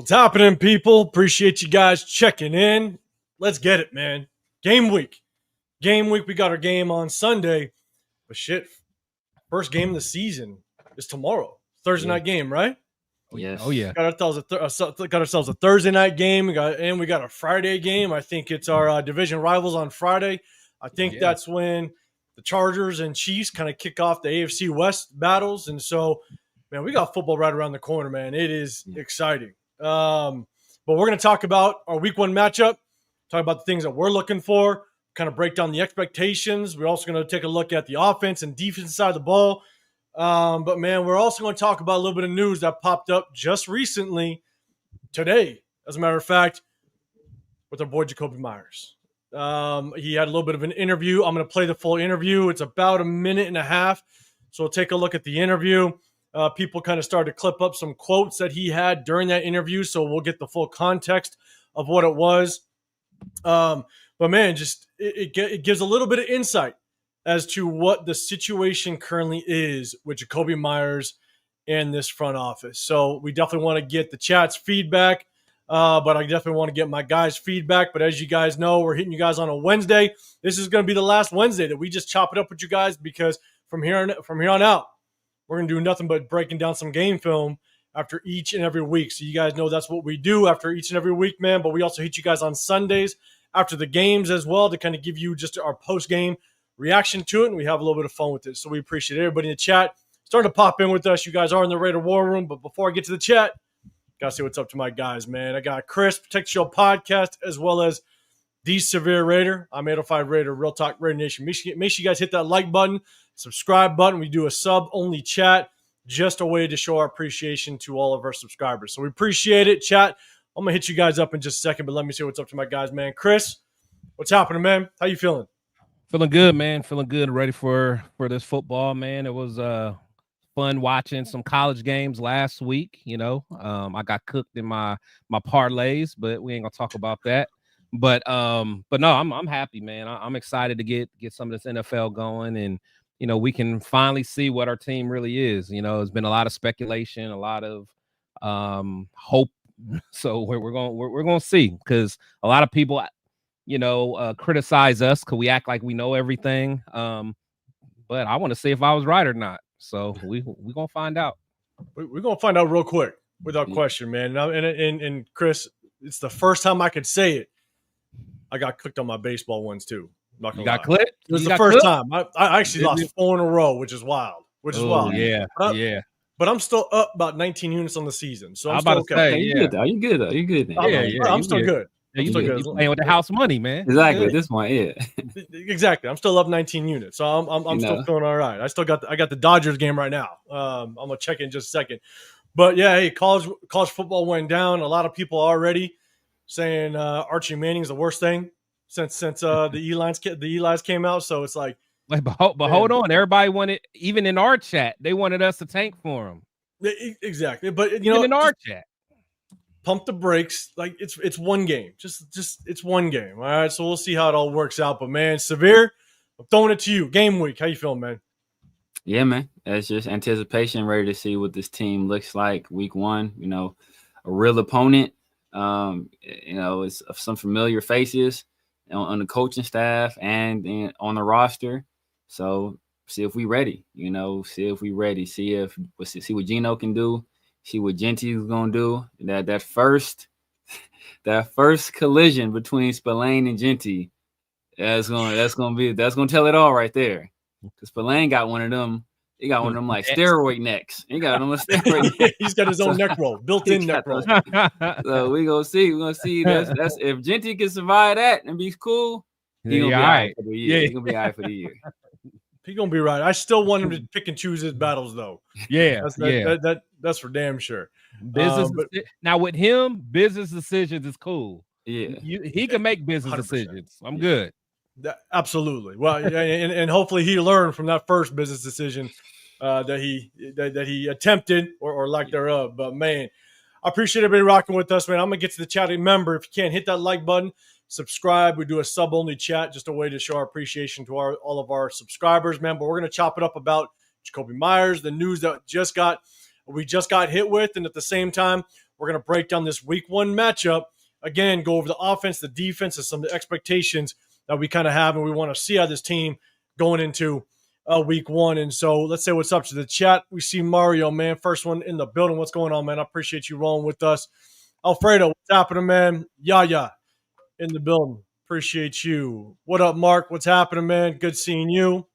What's happening, people? Appreciate you guys checking in. Let's get it, man. Game week. We got our game on Sunday. But shit, first game of the season is tomorrow. Thursday night game, right? Yes. Oh yeah. Got ourselves a Thursday night game. We got a Friday game. I think it's our division rivals on Friday. I think that's when the Chargers and Chiefs kind of kick off the AFC West battles. And so, man, we got football right around the corner, man. It is exciting. But we're going to talk about our week one matchup, talk about the things that we're looking for, kind of break down the expectations. We're also going to take a look at the offense and defense side of the ball. But, man, we're also going to talk about a little bit of news that popped up just recently today, as a matter of fact, with our boy Jakobi Meyers. He had a little bit of an interview. I'm going to play the full interview. It's about a minute and a half. So we'll take a look at the interview. People kind of started to clip up some quotes that he had during that interview. So we'll get the full context of what it was. But man, just it gives a little bit of insight as to what the situation currently is with Jakobi Meyers and this front office. So we definitely want to get the chat's feedback. But I definitely want to get my guys' feedback. But as you guys know, we're hitting you guys on a Wednesday. This is going to be the last Wednesday that we just chop it up with you guys, because from here on out, we're going to do nothing but breaking down some game film after each and every week. So you guys know that's what we do after each and every week, man. But we also hit you guys on Sundays after the games as well to kind of give you just our post-game reaction to it. And we have a little bit of fun with it. So we appreciate everybody in the chat starting to pop in with us. You guys are in the Raider War Room. But before I get to the chat, gotta say what's up to my guys, man. I got Chris, Protect Show Podcast, as well as the Severe Raider. I'm 805 Raider, RealTalk Raider Nation. Make sure you guys hit that like button, subscribe button. We do a sub-only chat, just a way to show our appreciation to all of our subscribers. So we appreciate it, chat. I'm going to hit you guys up in just a second, but let me say what's up to my guys, man. Chris, what's happening, man? How you feeling? Feeling good, man. Feeling good. Ready for this football, man. It was fun watching some college games last week. You know, I got cooked in my parlays, but we ain't gonna talk about that. But no, I'm happy, man. I'm excited to get some of this NFL going, and you know, we can finally see what our team really is. You know, there's been a lot of speculation, a lot of hope. So we're gonna see, because a lot of people, you know, criticize us because we act like we know everything. But I want to see if I was right or not. So we're going to find out. We're going to find out real quick, without question, man. And Chris, it's the first time I could say it. I got clicked on my baseball ones, too. You got clipped? It was the first time. I actually lost 4 in a row, which is wild. Yeah, But I'm still up about 19 units on the season. So I'm still okay. Say, you good, though. You good, though. You good. I'm still good. You playing with the house money, man. Exactly. Yeah. This one, yeah. Exactly. I'm still up 19 units, so I'm still feeling all right. I got the Dodgers game right now. I'm gonna check in just a second, but yeah, hey, college football went down. A lot of people already saying Archie Manning's the worst thing since the Eli's came out. So it's like, but hold on, everybody wanted, even in our chat, they wanted us to tank for him. Exactly, but even in our chat. Pump the brakes. Like it's one game. Just it's one game. All right. So we'll see how it all works out. But man, Severe, I'm throwing it to you. Game week. How you feeling, man? Yeah, man. It's just anticipation, ready to see what this team looks like week one. You know, a real opponent. You know, it's some familiar faces on the coaching staff and on the roster. So see if we ready. You know, see what Gino can do. See what Genty's gonna do. That first collision between Spillane and Genty, that's gonna tell it all right there. Because Spillane got one of them. He got one of them like steroid necks. He got them steroid. He's got his own neck roll, built-in neck roll. So we're gonna see. That's if Genty can survive that and be cool, he's gonna be all right for the year. He's gonna be all right for the year. He's gonna be right. I still want him to pick and choose his battles, though. Yeah, that's for damn sure. Now with him, business decisions is cool. Yeah, he can make business 100%. Decisions. I'm good. Absolutely. Well, and hopefully he learned from that first business decision that he attempted or lack thereof. But man, I appreciate everybody rocking with us, man. I'm gonna get to the chat. Remember, if you can't hit that like button, subscribe. We do a sub-only chat, just a way to show our appreciation to all of our subscribers, man. But we're gonna chop it up about Jakobi Meyers, the news that we just got hit with, and at the same time, We're going to break down this week 1 matchup. Again, go over the offense, the defense, and some of the expectations that we kind of have, and we want to see how this team going into week 1. And so let's say what's up to the chat. We see Mario, man, first one in the building. What's going on, man? I appreciate you rolling with us. Alfredo, what's happening, man? Yaya in the building. Appreciate you. What up, Mark? What's happening, man? Good seeing you.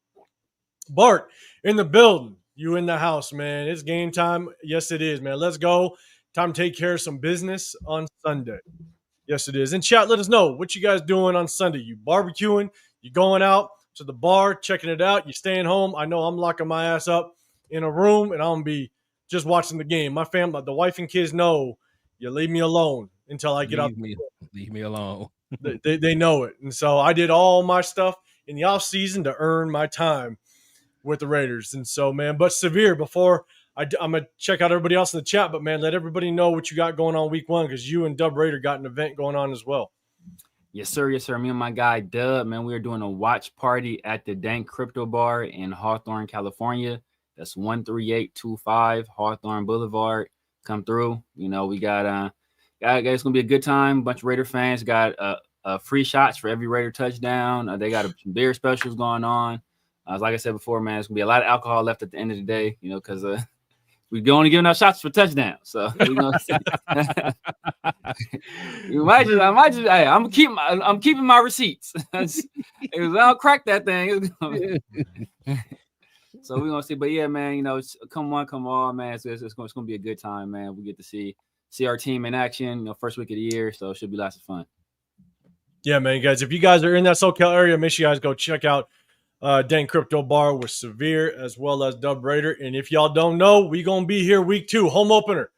Bart in the building. You in the house, man. It's game time. Yes, it is, man. Let's go. Time to take care of some business on Sunday. Yes, it is. And chat, let us know what you guys doing on Sunday. You barbecuing? You going out to the bar, checking it out? You staying home? I know I'm locking my ass up in a room, and I'm going to be just watching the game. My family, the wife and kids know you leave me alone until I get out. Leave me alone. They know it. And so I did all my stuff in the off season to earn my time with the Raiders. And so, man, but Severe, before I'm going to check out everybody else in the chat, but, man, let everybody know what you got going on week 1 because you and Dub Raider got an event going on as well. Yes, sir. Yes, sir. Me and my guy, Dub, man, we are doing a watch party at the Dank Crypto Bar in Hawthorne, California. That's 13825 Hawthorne Boulevard. Come through. You know, we got it's going to be a good time. A bunch of Raider fans got free shots for every Raider touchdown. They got some beer specials going on. Like I said before, man, it's going to be a lot of alcohol left at the end of the day, you know, because we're only giving out shots for touchdowns. So we're gonna hey, I'm keeping my receipts. If I don't crack that thing, so we're gonna see. But yeah, man, you know, come on, man. It's gonna be a good time, man. We get to see our team in action, you know, first week of the year, so it should be lots of fun. Yeah, man, guys. If you guys are in that SoCal area, make sure you guys go check out Dan Crypto Bar with Severe as well as Dub Raider. And if y'all don't know, we going to be here week 2, home opener.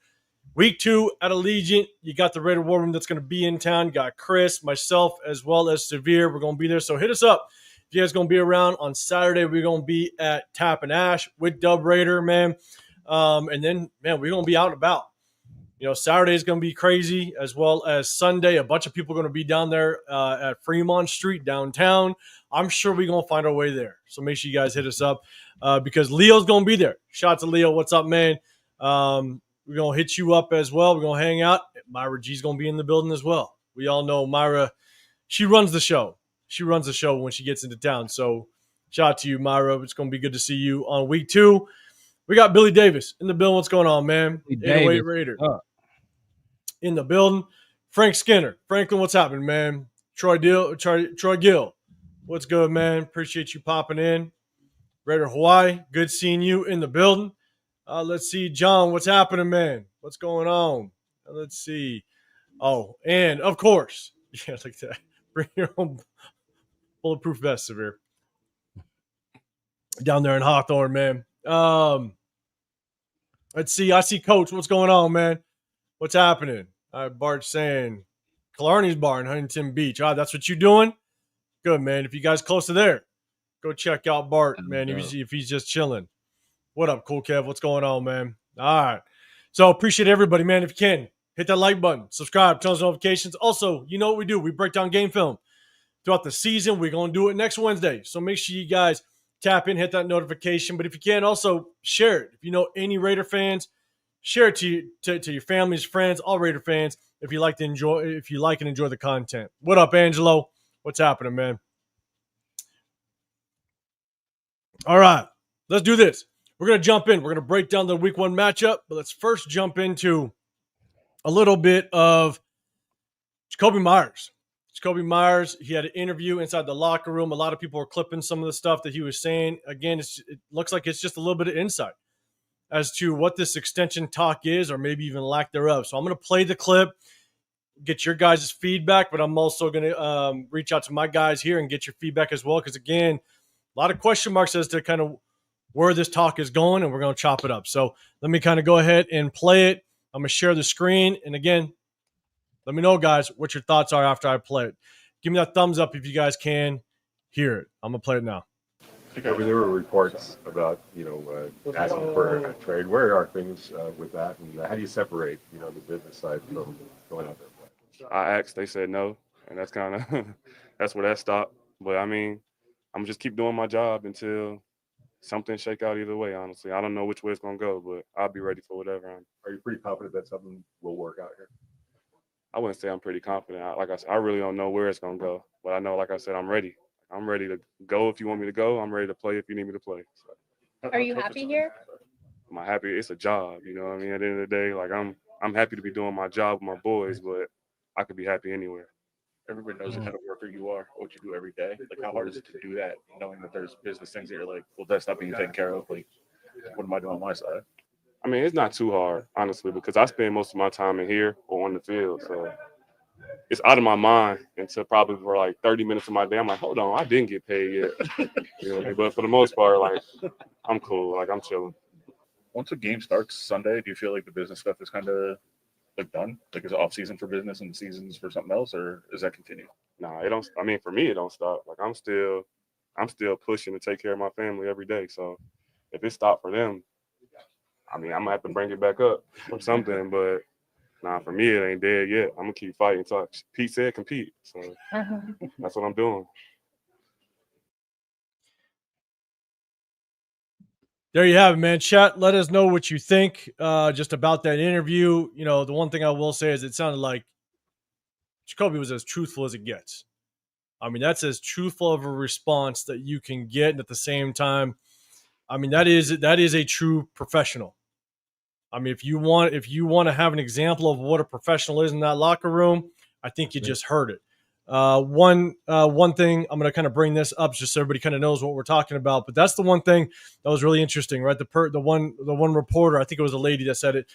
Week 2 at Allegiant. You got the Raider War Room that's going to be in town. You got Chris, myself, as well as Severe. We're going to be there. So hit us up. If you guys going to be around on Saturday, we're going to be at Tap and Ash with Dub Raider, man. And then, man, we're going to be out and about. You know, Saturday is going to be crazy, as well as Sunday. A bunch of people are going to be down there at Fremont Street downtown. I'm sure we're going to find our way there. So make sure you guys hit us up because Leo's going to be there. Shout out to Leo. What's up, man? We're going to hit you up as well. We're going to hang out. Myra G's going to be in the building as well. We all know Myra. She runs the show. She runs the show when she gets into town. So shout out to you, Myra. It's going to be good to see you on week 2. We got Billy Davis in the building. What's going on, man? 808 Raider in the building. Frank Skinner. Franklin, what's happening, man? Troy Gill. What's good, man? Appreciate you popping in. Raider Hawaii, good seeing you in the building. Let's see, John, what's happening, man? What's going on? Let's see. Oh, and of course, yeah, like that. Bring your own bulletproof vest, Severe. Down there in Hawthorne, man. Let's see. I see Coach. What's going on, man? What's happening? Bart's saying Killarney's Bar in Huntington Beach. That's what you're doing? Good, man. If you guys close to there, go check out Bart, man, if he's just chilling. What up, Cool Kev? What's going on, man? All right. So appreciate everybody, man. If you can, hit that like button, subscribe, turn on notifications. Also, you know what we do? We break down game film throughout the season. We're going to do it next Wednesday. So make sure you guys tap in, hit that notification. But if you can, also share it. If you know any Raider fans, share it to your families, friends, all Raider fans. If you like and enjoy the content. What up, Angelo? What's happening, man? All right, let's do this. We're going to jump in. We're going to break down the week 1 matchup, but let's first jump into a little bit of Jakobi Meyers. Jakobi Meyers, he had an interview inside the locker room. A lot of people were clipping some of the stuff that he was saying. Again, it looks like it's just a little bit of insight as to what this extension talk is, or maybe even lack thereof. So I'm going to play the clip, get your guys' feedback, but I'm also going to reach out to my guys here and get your feedback as well. Because again, a lot of question marks as to kind of where this talk is going, and we're going to chop it up. So let me kind of go ahead and play it. I'm going to share the screen. And again, let me know, guys, what your thoughts are after I play it. Give me that thumbs up if you guys can hear it. I'm going to play it now. There were reports about, asking for a trade. Where are things with that? And how do you separate, the business side from going out there? I asked, they said no. And that's kind of, that's where that stopped. But I mean, I'm just keep doing my job until something shake out either way. Honestly, I don't know which way it's gonna go, but I'll be ready for whatever. Are you pretty confident that something will work out here? I wouldn't say I'm pretty confident. Like I said, I really don't know where it's gonna go, but I know, like I said, I'm ready. I'm ready to go if you want me to go. I'm ready to play if you need me to play. So, Are you happy here? am I happy? It's a job, you know what I mean? At the end of the day, like I'm happy to be doing my job with my boys, but I could be happy anywhere. Everybody knows the kind of worker you are, what you do every day. Like, how hard is it to do that, knowing that there's business things that you're like, well, that's not being taken care of. Like, what am I doing on my side? I mean, it's not too hard, honestly, because I spend most of my time in here or on the field. So it's out of my mind until probably for like 30 minutes of my day. I'm like, hold on, I didn't get paid yet. You know what I mean? But for the most part, like, I'm cool. Like, I'm chilling. Once a game starts Sunday, do you feel like the business stuff is kind of like done? Like, is it off season for business and seasons for something else, or does that continue? Nah, it don't. I mean, for me, it don't stop. Like, I'm still pushing to take care of my family every day. So if it stopped for them, I mean, I'm gonna have to bring it back up or something. But nah, for me, it ain't dead yet. I'm gonna keep fighting. So Pete said compete. So that's what I'm doing. There you have it, man. Chat, let us know what you think just about that interview. You know, the one thing I will say is it sounded like Jakobi was as truthful as it gets. I mean, that's as truthful of a response that you can get. And at the same time, I mean, that is a true professional. I mean, if you want to have an example of what a professional is in that locker room, I think you just heard it. One thing, I'm going to kind of bring this up just so everybody kind of knows what we're talking about. But that's the one thing that was really interesting, right? The one reporter, I think it was a lady that said it.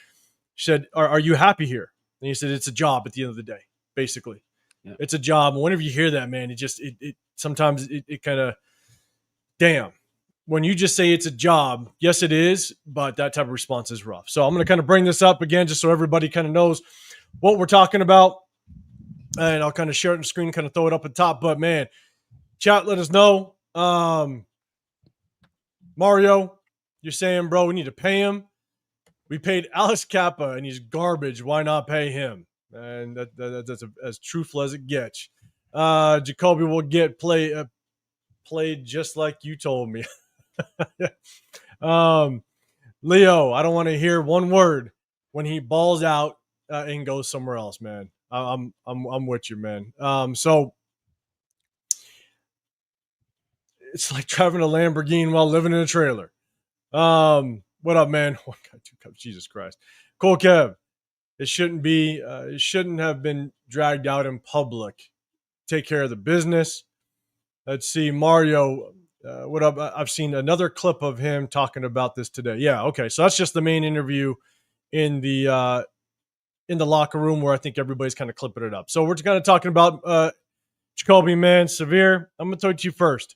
She said, "Are you happy here?" And he said, "It's a job at the end of the day, basically. Yeah. It's a job." And whenever you hear that, man, it sometimes it kind of, damn. When you just say it's a job, yes, it is, but that type of response is rough. So I'm going to kind of bring this up again just so everybody kind of knows what we're talking about. And I'll kind of share it on the screen, kind of throw it up at the top. But, man, chat, let us know. Mario, you're saying, bro, we need to pay him. We paid Alex Kappa, and he's garbage. Why not pay him? And that's as truthful as it gets. Jakobi will get played just like you told me. Leo, I don't want to hear one word when he balls out and goes somewhere else, man. I'm with you, man. So it's like driving a Lamborghini while living in a trailer. What up, man? Oh, God, 2 cups. Jesus Christ. Cool, Kev. It shouldn't have been dragged out in public. Take care of the business. Let's see, Mario. What up? I've seen another clip of him talking about this today. Yeah, okay. So that's just the main interview in the locker room where I think everybody's kind of clipping it up. So we're kind of talking about Jakobi, man, Severe. I'm going to talk to you first.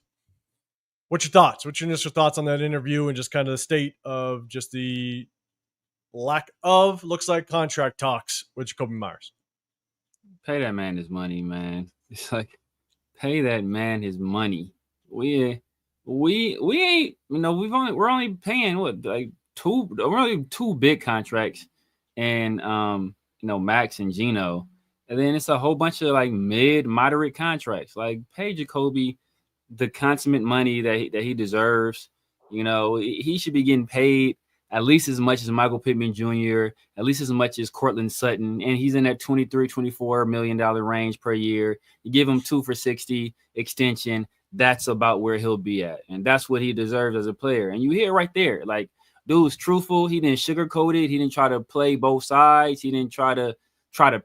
What's your thoughts? What's your initial thoughts on that interview and just kind of the state of just the lack of, looks like, contract talks with Jakobi Meyers? Pay that man his money, man. It's like, pay that man his money. We ain't, you know, we're only paying we're only 2 big contracts, and you know, Max and Gino, and then it's a whole bunch of like moderate contracts. Like, pay Jakobi the consummate money that he deserves. You know, he should be getting paid at least as much as Michael Pittman Jr., at least as much as Cortland Sutton, and he's in that $23-24 million range per year. You give him 2 for $60 extension, that's about where he'll be at, and that's what he deserves as a player. And you hear right there, like, dude's truthful. He didn't sugarcoat it. He didn't try to play both sides. He didn't try to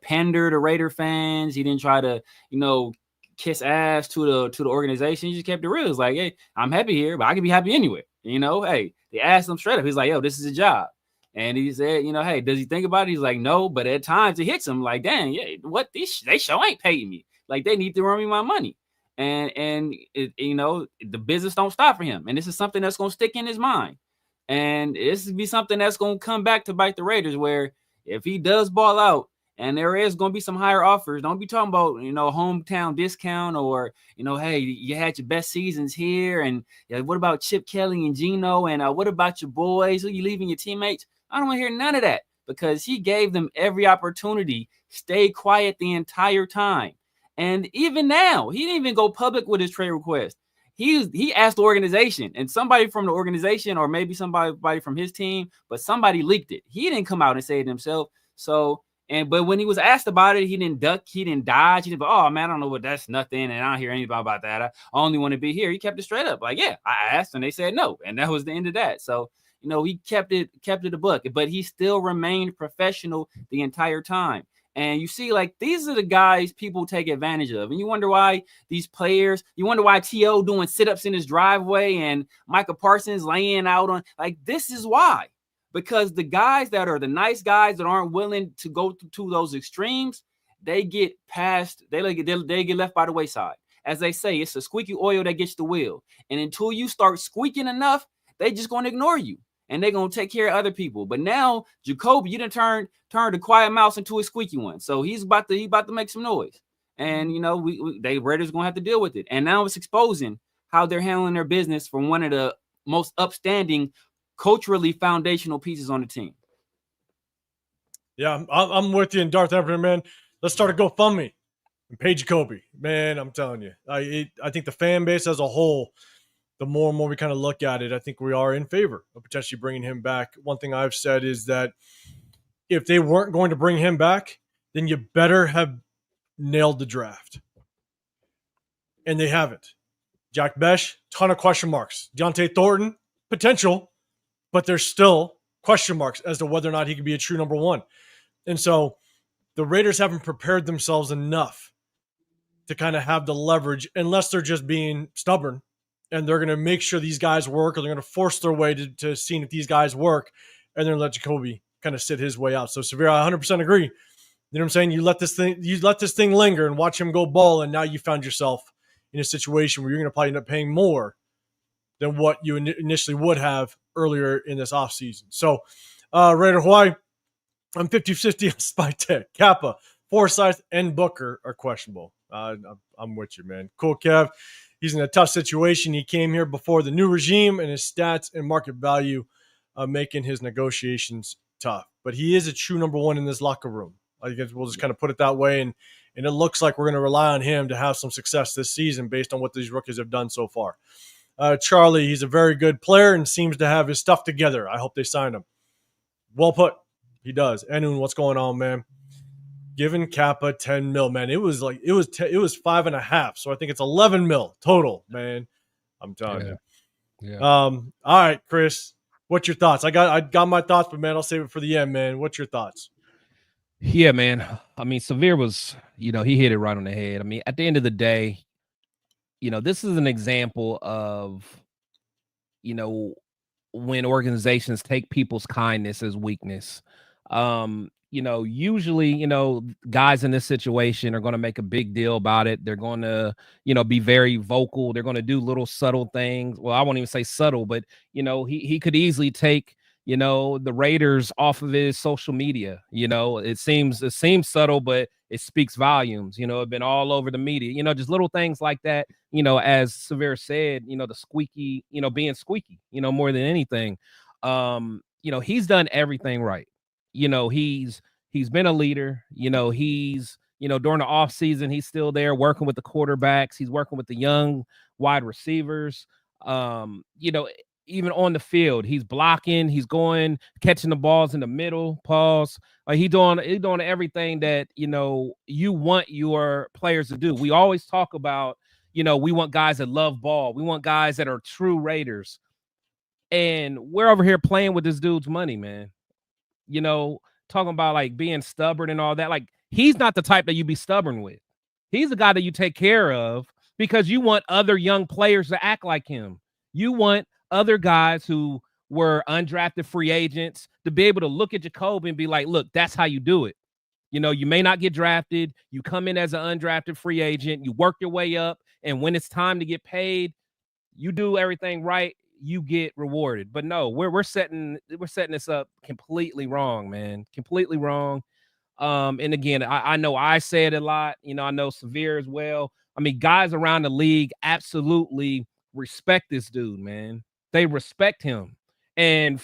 pander to Raider fans. He didn't try to, you know, kiss ass to the organization. He just kept it real. It's like, hey, I'm happy here, but I can be happy anywhere. You know, hey, they asked him straight up. He's like, yo, this is a job. And he said, you know, hey, does he think about it? He's like, no, but at times it hits him like, dang, yeah, what they show ain't paying me. Like, they need to run me my money. And it, you know, the business don't stop for him. And this is something that's going to stick in his mind. And this will be something that's going to come back to bite the Raiders, where if he does ball out and there is going to be some higher offers, don't be talking about, you know, hometown discount or, you know, hey, you had your best seasons here. And what about Chip Kelly and Gino? And what about your boys? Who you leaving your teammates? I don't want to hear none of that, because he gave them every opportunity. Stay quiet the entire time. And even now, he didn't even go public with his trade request. He asked the organization, and somebody from the organization, or maybe somebody from his team, but somebody leaked it. He didn't come out and say it himself. So, but when he was asked about it, he didn't duck, he didn't dodge. He didn't, oh man, I don't know what, that's nothing, and I don't hear anything about that. I only want to be here. He kept it straight up, like, yeah, I asked, and they said no, and that was the end of that. So, he kept it a buck, but he still remained professional the entire time. And you see, like, these are the guys people take advantage of. And you wonder why these players, you wonder why T.O. doing sit-ups in his driveway and Micah Parsons laying out on, like, this is why. Because the guys that are the nice guys that aren't willing to go to those extremes, they get past, they get left by the wayside. As they say, it's the squeaky oil that gets the wheel. And until you start squeaking enough, they just going to ignore you. And they're going to take care of other people. But now, Jakobi, you done turned the quiet mouse into a squeaky one. So he's about to make some noise. And, they Raiders going to have to deal with it. And now it's exposing how they're handling their business from one of the most upstanding, culturally foundational pieces on the team. Yeah, I'm with you and Darth Everett, man. Let's start a GoFundMe and pay Jakobi. Man, I'm telling you. I think the fan base as a whole, the more and more we kind of look at it, I think we are in favor of potentially bringing him back. One thing I've said is that if they weren't going to bring him back, then you better have nailed the draft. And they haven't. Jack Besh, ton of question marks. Deontay Thornton, potential, but there's still question marks as to whether or not he could be a true number one. And so the Raiders haven't prepared themselves enough to kind of have the leverage, unless they're just being stubborn and they're going to make sure these guys work, or they're going to force their way to seeing if these guys work, and they're going to let Jakobi kind of sit his way out. So, Severe, I 100% agree. You know what I'm saying? You let this thing linger and watch him go ball, and now you found yourself in a situation where you're going to probably end up paying more than what you initially would have earlier in this offseason. So, Raider Hawaii, I'm 50-50 on Spy Tech. Kappa, Forsyth, and Booker are questionable. I'm with you, man. Cool, Kev. He's in a tough situation. He came here before the new regime, and his stats and market value making his negotiations tough. But he is a true number one in this locker room. I guess we'll just kind of put it that way. And it looks like we're going to rely on him to have some success this season based on what these rookies have done so far. Charlie, he's a very good player and seems to have his stuff together. I hope they sign him. Well put. He does. Enun, what's going on, man? Giving Kappa 10 mil, man. It was 5.5. So I think it's 11 mil total, man. I'm telling you. Yeah. All right, Chris, what's your thoughts? I got my thoughts, but man, I'll save it for the end, man. What's your thoughts? Yeah, man. I mean, Severe was, he hit it right on the head. I mean, at the end of the day, this is an example of, when organizations take people's kindness as weakness. Usually, guys in this situation are going to make a big deal about it. They're going to, be very vocal. They're going to do little subtle things. Well, I won't even say subtle, but, he could easily take, the Raiders off of his social media. It seems subtle, but it speaks volumes. It's been all over the media, just little things like that. As Severe said, the squeaky, being squeaky, more than anything. He's done everything right. He's been a leader. He's during the off season, he's still there working with the quarterbacks. He's working with the young wide receivers. Even on the field, he's blocking, he's going, catching the balls in the middle, pause. He's doing everything that, you want your players to do. We always talk about, we want guys that love ball. We want guys that are true Raiders. And we're over here playing with this dude's money, man. Talking about like being stubborn and all that. Like, he's not the type that you be stubborn with. He's the guy that you take care of because you want other young players to act like him. You want other guys who were undrafted free agents to be able to look at Jakobi and be like, look, that's how you do it. You may not get drafted. You come in as an undrafted free agent. You work your way up. And when it's time to get paid, you do everything right. You get rewarded. But no, we're setting this up completely wrong, man. Completely wrong. And again, I know I say it a lot. I know Severe as well. I mean, guys around the league absolutely respect this dude, man. They respect him. And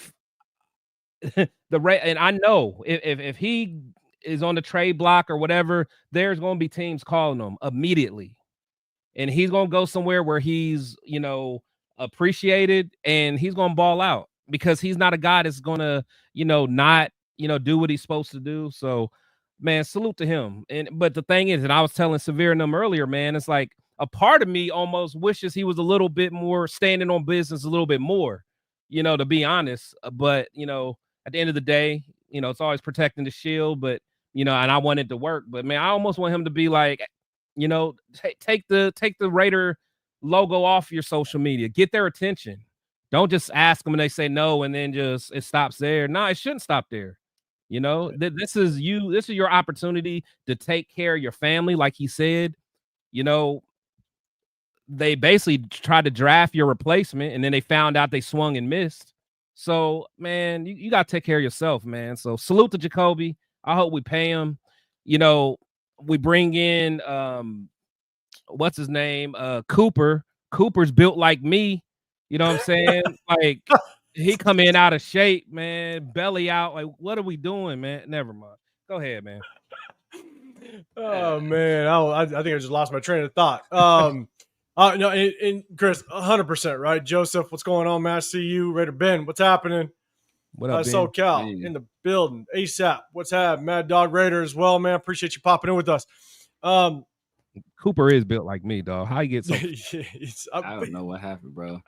and I know if he is on the trade block or whatever, there's going to be teams calling him immediately. and he's gonna go somewhere where he's, appreciated, and he's gonna ball out because he's not a guy that's gonna, not, do what he's supposed to do. So, man, salute to him. But the thing is, and I was telling Severe and them earlier, man, it's like a part of me almost wishes he was a little bit more standing on business a little bit more, to be honest. But, at the end of the day, it's always protecting the shield, but, and I want it to work. But, man, I almost want him to be like, take the Raider logo off your social media. Get their attention. Don't just ask them and they say no and then just it stops there. No, it shouldn't stop there. This is your opportunity to take care of your family. Like he said, they basically tried to draft your replacement and then they found out they swung and missed. So, man, you got to take care of yourself, man. So salute to Jakobi. I hope we pay him. We bring in what's his name? Cooper. Cooper's built like me. You know what I'm saying? Like he come in out of shape, man, belly out. Like, what are we doing, man? Never mind. Go ahead, man. Oh man, I think I just lost my train of thought. No, and Chris, 100% right. Joseph, what's going on, man? I see you, Raider Ben. What's happening? What up, Ben? SoCal in the building. ASAP. What's happening? Mad Dog Raider as well, man. Appreciate you popping in with us. Cooper is built like me, dog. How you get so? I don't know what happened, bro.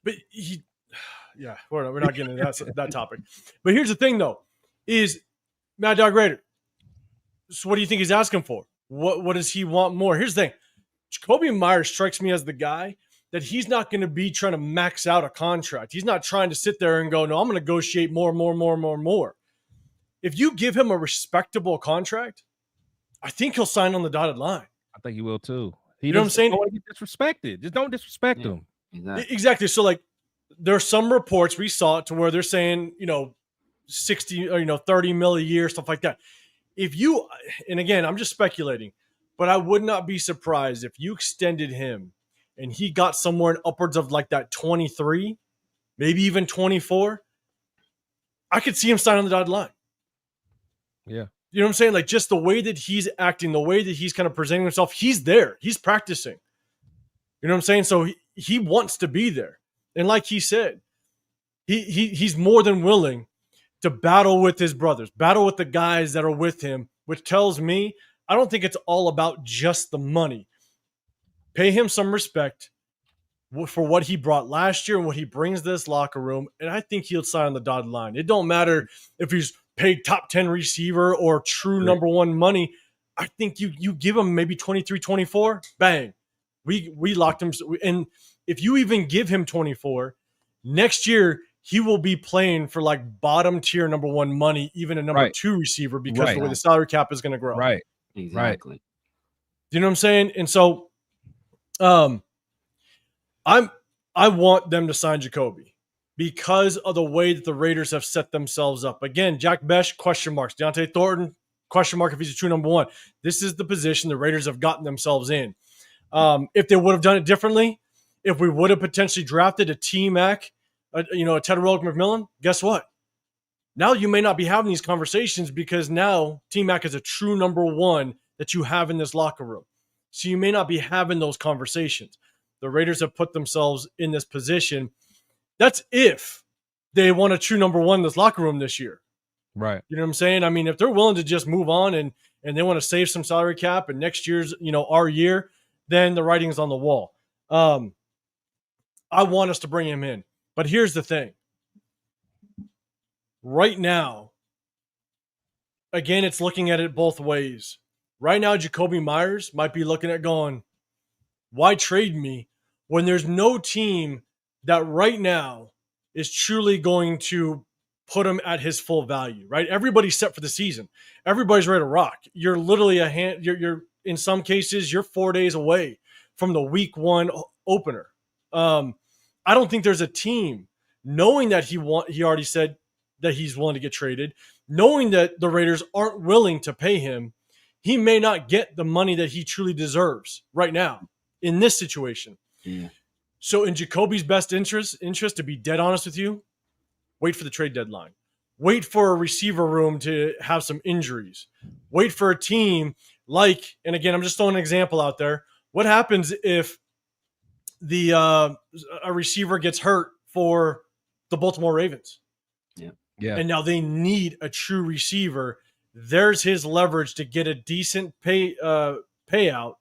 But we're not getting into that topic. But here's the thing, though, is Mad Dog Raider. So what do you think he's asking for? What does he want more? Here's the thing. Jakobi Meyers strikes me as the guy that he's not going to be trying to max out a contract. He's not trying to sit there and go, no, I'm going to negotiate more. If you give him a respectable contract, I think he'll sign on the dotted line. I think he will too. You know what I'm saying? Don't want to get disrespected. Just don't disrespect him. Exactly. So, like, there are some reports we saw to where they're saying, 60 or 30 mil a year, stuff like that. And again, I'm just speculating, but I would not be surprised if you extended him and he got somewhere in upwards of like that 23, maybe even 24. I could see him sign on the dotted line. Yeah. You know what I'm saying? Like, just the way that he's acting, the way that he's kind of presenting himself, he's there. He's practicing. You know what I'm saying? So he wants to be there. And like he said, he's more than willing to battle with his brothers, battle with the guys that are with him, which tells me I don't think it's all about just the money. Pay him some respect for what he brought last year and what he brings to this locker room, and I think he'll sign on the dotted line. It don't matter if he's paid top 10 receiver or true number one money. I think you give him maybe 23, 24, bang. We locked him. And if you even give him 24, next year he will be playing for like bottom tier number one money, even a number two receiver, because the way the salary cap is going to grow. Right. Exactly. Do you know what I'm saying? And so I want them to sign Jakobi because of the way that the Raiders have set themselves up. Again, Jack Besh, question marks. Deontay Thornton, question mark if he's a true number one. This is the position the Raiders have gotten themselves in. If they would have done it differently, if we would have potentially drafted a T-Mac, a Tedderell McMillan, guess what? Now you may not be having these conversations because now T-Mac is a true number one that you have in this locker room. So you may not be having those conversations. The Raiders have put themselves in this position. That's if they want a true number one in this locker room this year. Right. You know what I'm saying? I mean, if they're willing to just move on and they want to save some salary cap and next year's, our year, then the writing's on the wall. I want us to bring him in. But here's the thing. Right now, again, it's looking at it both ways. Right now, Jakobi Meyers might be looking at going, why trade me when there's no team that right now is truly going to put him at his full value, right? Everybody's set for the season. Everybody's ready to rock. You're literally you're in some cases, you're 4 days away from the week one opener. I don't think there's a team knowing that he already said that he's willing to get traded, knowing that the Raiders aren't willing to pay him. He may not get the money that he truly deserves right now in this situation. Yeah. So in Jakobi's best interest, to be dead honest with you, wait for the trade deadline. Wait for a receiver room to have some injuries. Wait for a team like, and again, I'm just throwing an example out there, What happens if the a receiver gets hurt for the Baltimore Ravens? Yeah. And now they need a true receiver. There's his leverage to get a decent payout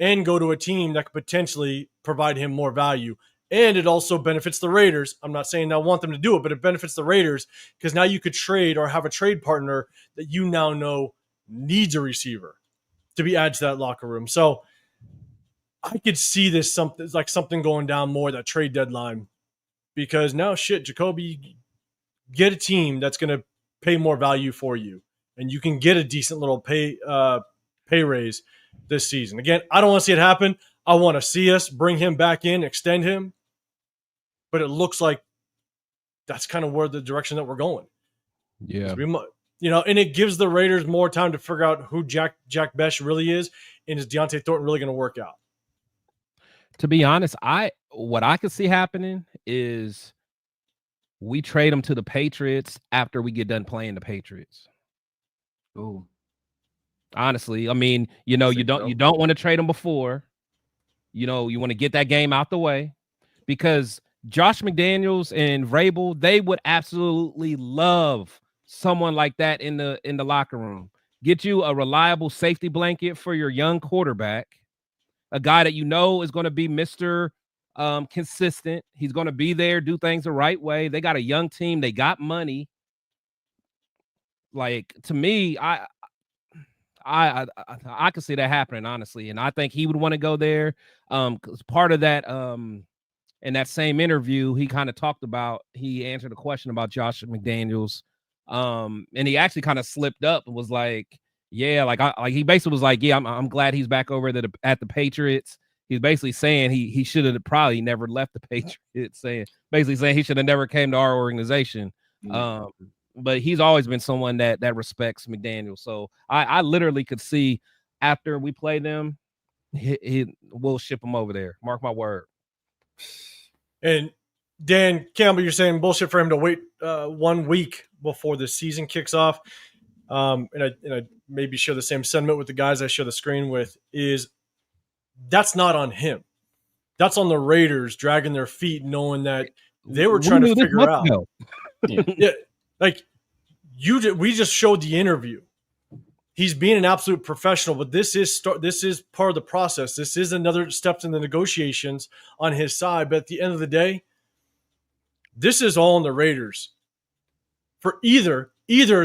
and go to a team that could potentially provide him more value. And it also benefits the Raiders. I'm not saying I want them to do it, but it benefits the Raiders because now you could trade or have a trade partner that you now know needs a receiver to be added to that locker room. So I could see this something going down more that trade deadline because now Jakobi, get a team that's going to pay more value for you, and you can get a decent little pay raise this season. Again, I don't want to see it happen. I want to see us bring him back in, extend him, but it looks like that's kind of where the direction that we're going. Yeah. And it gives the Raiders more time to figure out who Jack Bech really is, and is Deontay Thornton really going to work out? To be honest, what I could see happening is we trade him to the Patriots after we get done playing the Patriots. Ooh. Honestly, I mean, you don't want to trade him before. You want to get that game out the way because Josh McDaniels and Vrabel, they would absolutely love someone like that in the locker room. Get you a reliable safety blanket for your young quarterback, a guy that is going to be Mr. Consistent. He's going to be there, do things the right way. They got a young team. They got money. Like, to me, I could see that happening, honestly. And I think he would want to go there. Because part of that, in that same interview, he kind of talked about, he answered a question about Josh McDaniels. And he actually kind of slipped up and was like, yeah, he basically was like, yeah, I'm glad he's back over at the Patriots. He's basically saying he should have probably never left the Patriots, basically saying he should have never came to our organization. But he's always been someone that respects McDaniel. So I literally could see after we play them, we'll ship him over there. Mark my word. And Dan Campbell, you're saying bullshit for him to wait 1 week before the season kicks off. And I maybe share the same sentiment with the guys I share the screen with, is that's not on him. That's on the Raiders dragging their feet, knowing that they were trying to figure out. Yeah, like we just showed the interview. He's being an absolute professional, but this is part of the process. This is another step in the negotiations on his side. But at the end of the day, this is all on the Raiders. For either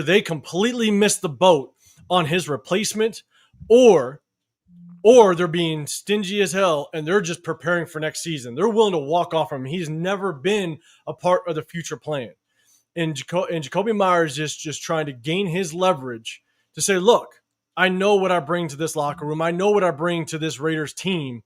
they completely missed the boat on his replacement, or they're being stingy as hell and they're just preparing for next season. They're willing to walk off from him. He's never been a part of the future plan. And Jakobi Meyers is just trying to gain his leverage to say, look, I know what I bring to this locker room. I know what I bring to this Raiders team.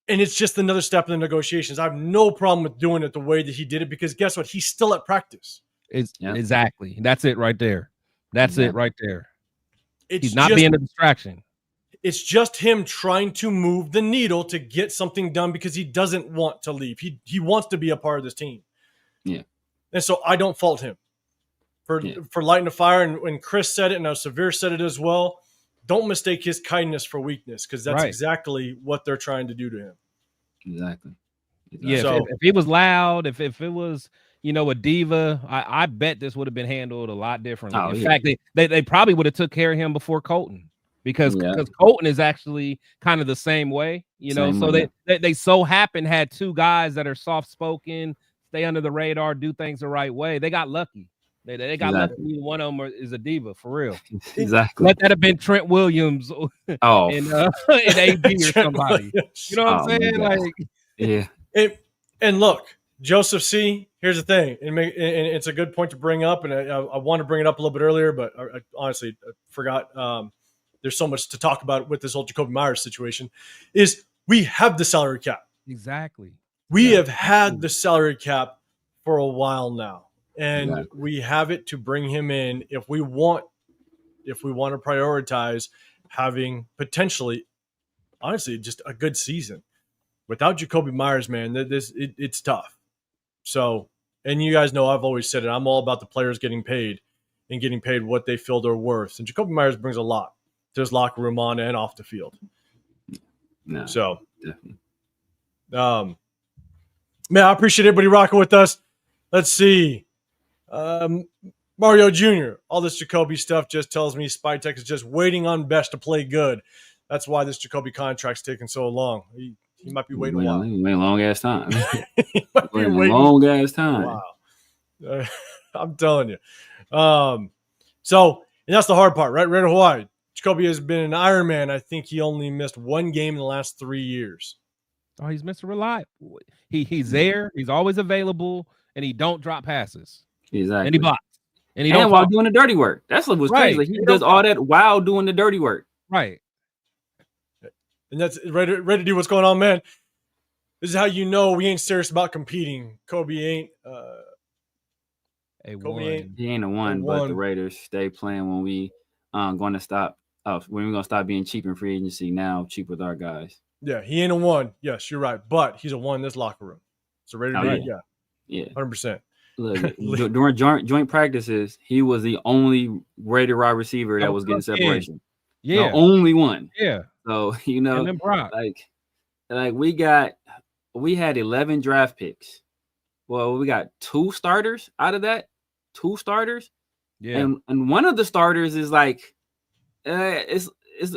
And it's just another step in the negotiations. I have no problem with doing it the way that he did it, because guess what? He's still at practice. Exactly. That's it right there. It right there. He's not just being a distraction. It's just him trying to move the needle to get something done because he doesn't want to leave. He wants to be a part of this team. Yeah. And so I don't fault him for lighting the fire. And when Chris said it, and now Severe said it as well, don't mistake his kindness for weakness, because that's exactly what they're trying to do to him. Exactly. Yeah, so, if he was loud, if it was, a diva, I bet this would have been handled a lot differently. In fact, they probably would have took care of him before Colton, because Colton is actually kind of the same way, they so had two guys that are soft-spoken, stay under the radar, do things the right way. They got lucky. They got lucky. One of them is a diva, for real. Exactly. Let that have been Trent Williams in AB or somebody. You know what I'm saying? And look, Joseph C., here's the thing, and it's a good point to bring up, and I want to bring it up a little bit earlier, but I honestly forgot. There's so much to talk about with this whole Jakobi Meyers situation, is we have the salary cap. Exactly. We have had the salary cap for a while now. And we have it to bring him in if we want to prioritize having potentially, honestly, just a good season. Without Jakobi Meyers, man, it's tough. So, and you guys know I've always said it. I'm all about the players getting paid and getting paid what they feel they're worth. And Jakobi Meyers brings a lot to his locker room on and off the field. No, So, definitely. man, I appreciate everybody rocking with us. Let's see. Mario Jr., all this Jakobi stuff just tells me Spytek is just waiting on Best to play good. That's why this Jakobi contract's taking so long. He might be waiting a while. He waiting a long ass time. He might be waiting a waiting long ass time. Wow. I'm telling you. So, and that's the hard part, right? Raider Hawaii. Jakobi has been an Iron Man. I think he only missed one game in the last 3 years. Oh, he's Mr. Reliable. He's there. He's always available, and he don't drop passes. Exactly. And he blocks. And he and don't while talk. doing the dirty work. That's what was crazy. Like, he does all that while doing the dirty work. Right. And that's ready to do what's going on, man. This is how you know we ain't serious about competing. Kobe ain't. He ain't a one, but the Raiders stay playing when we going to stop. When we're gonna stop being cheap in free agency now, cheap with our guys. Yeah, he ain't a one. Yes, you're right, but he's a one in this locker room. So Raider, yeah, 100%. Look, during joint practices, he was the only Raider wide receiver that was getting separation. Yeah, the only one. Yeah. So you know, and then Brock. like we had 11 draft picks. Well, we got 2 starters out of that. 2 starters. Yeah. And one of the starters is like it's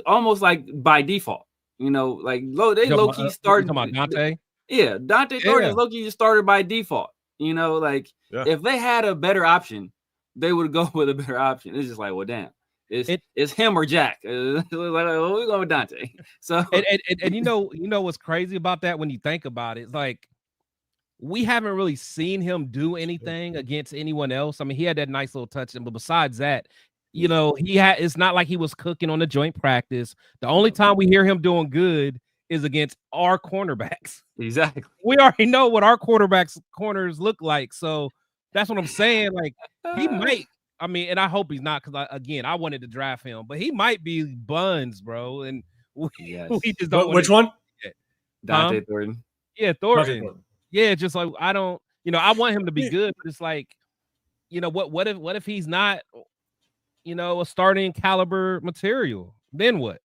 almost like by default. You know, like low key started. Talking about Dante? Yeah, Dante Thornton is low key just started by default. You know, like if they had a better option, they would go with a better option. It's just like, well, damn, it's him or Jack. Like, well, we're going with Dante. So and you know what's crazy about that when you think about it? It's like we haven't really seen him do anything against anyone else. I mean, he had that nice little touch, but besides that, you know, it's not like he was cooking on the joint practice. The only time we hear him doing good is against our cornerbacks. Exactly. We already know what our corners look like. So that's what I'm saying. Like he might, I mean, and I hope he's not, because I wanted to draft him, but he might be buns, bro. And we just don't. Which one? Dante Thornton. Yeah, Thornton. Yeah, just like I don't, I want him to be good, but it's like, what if he's not, a starting caliber material? Then what?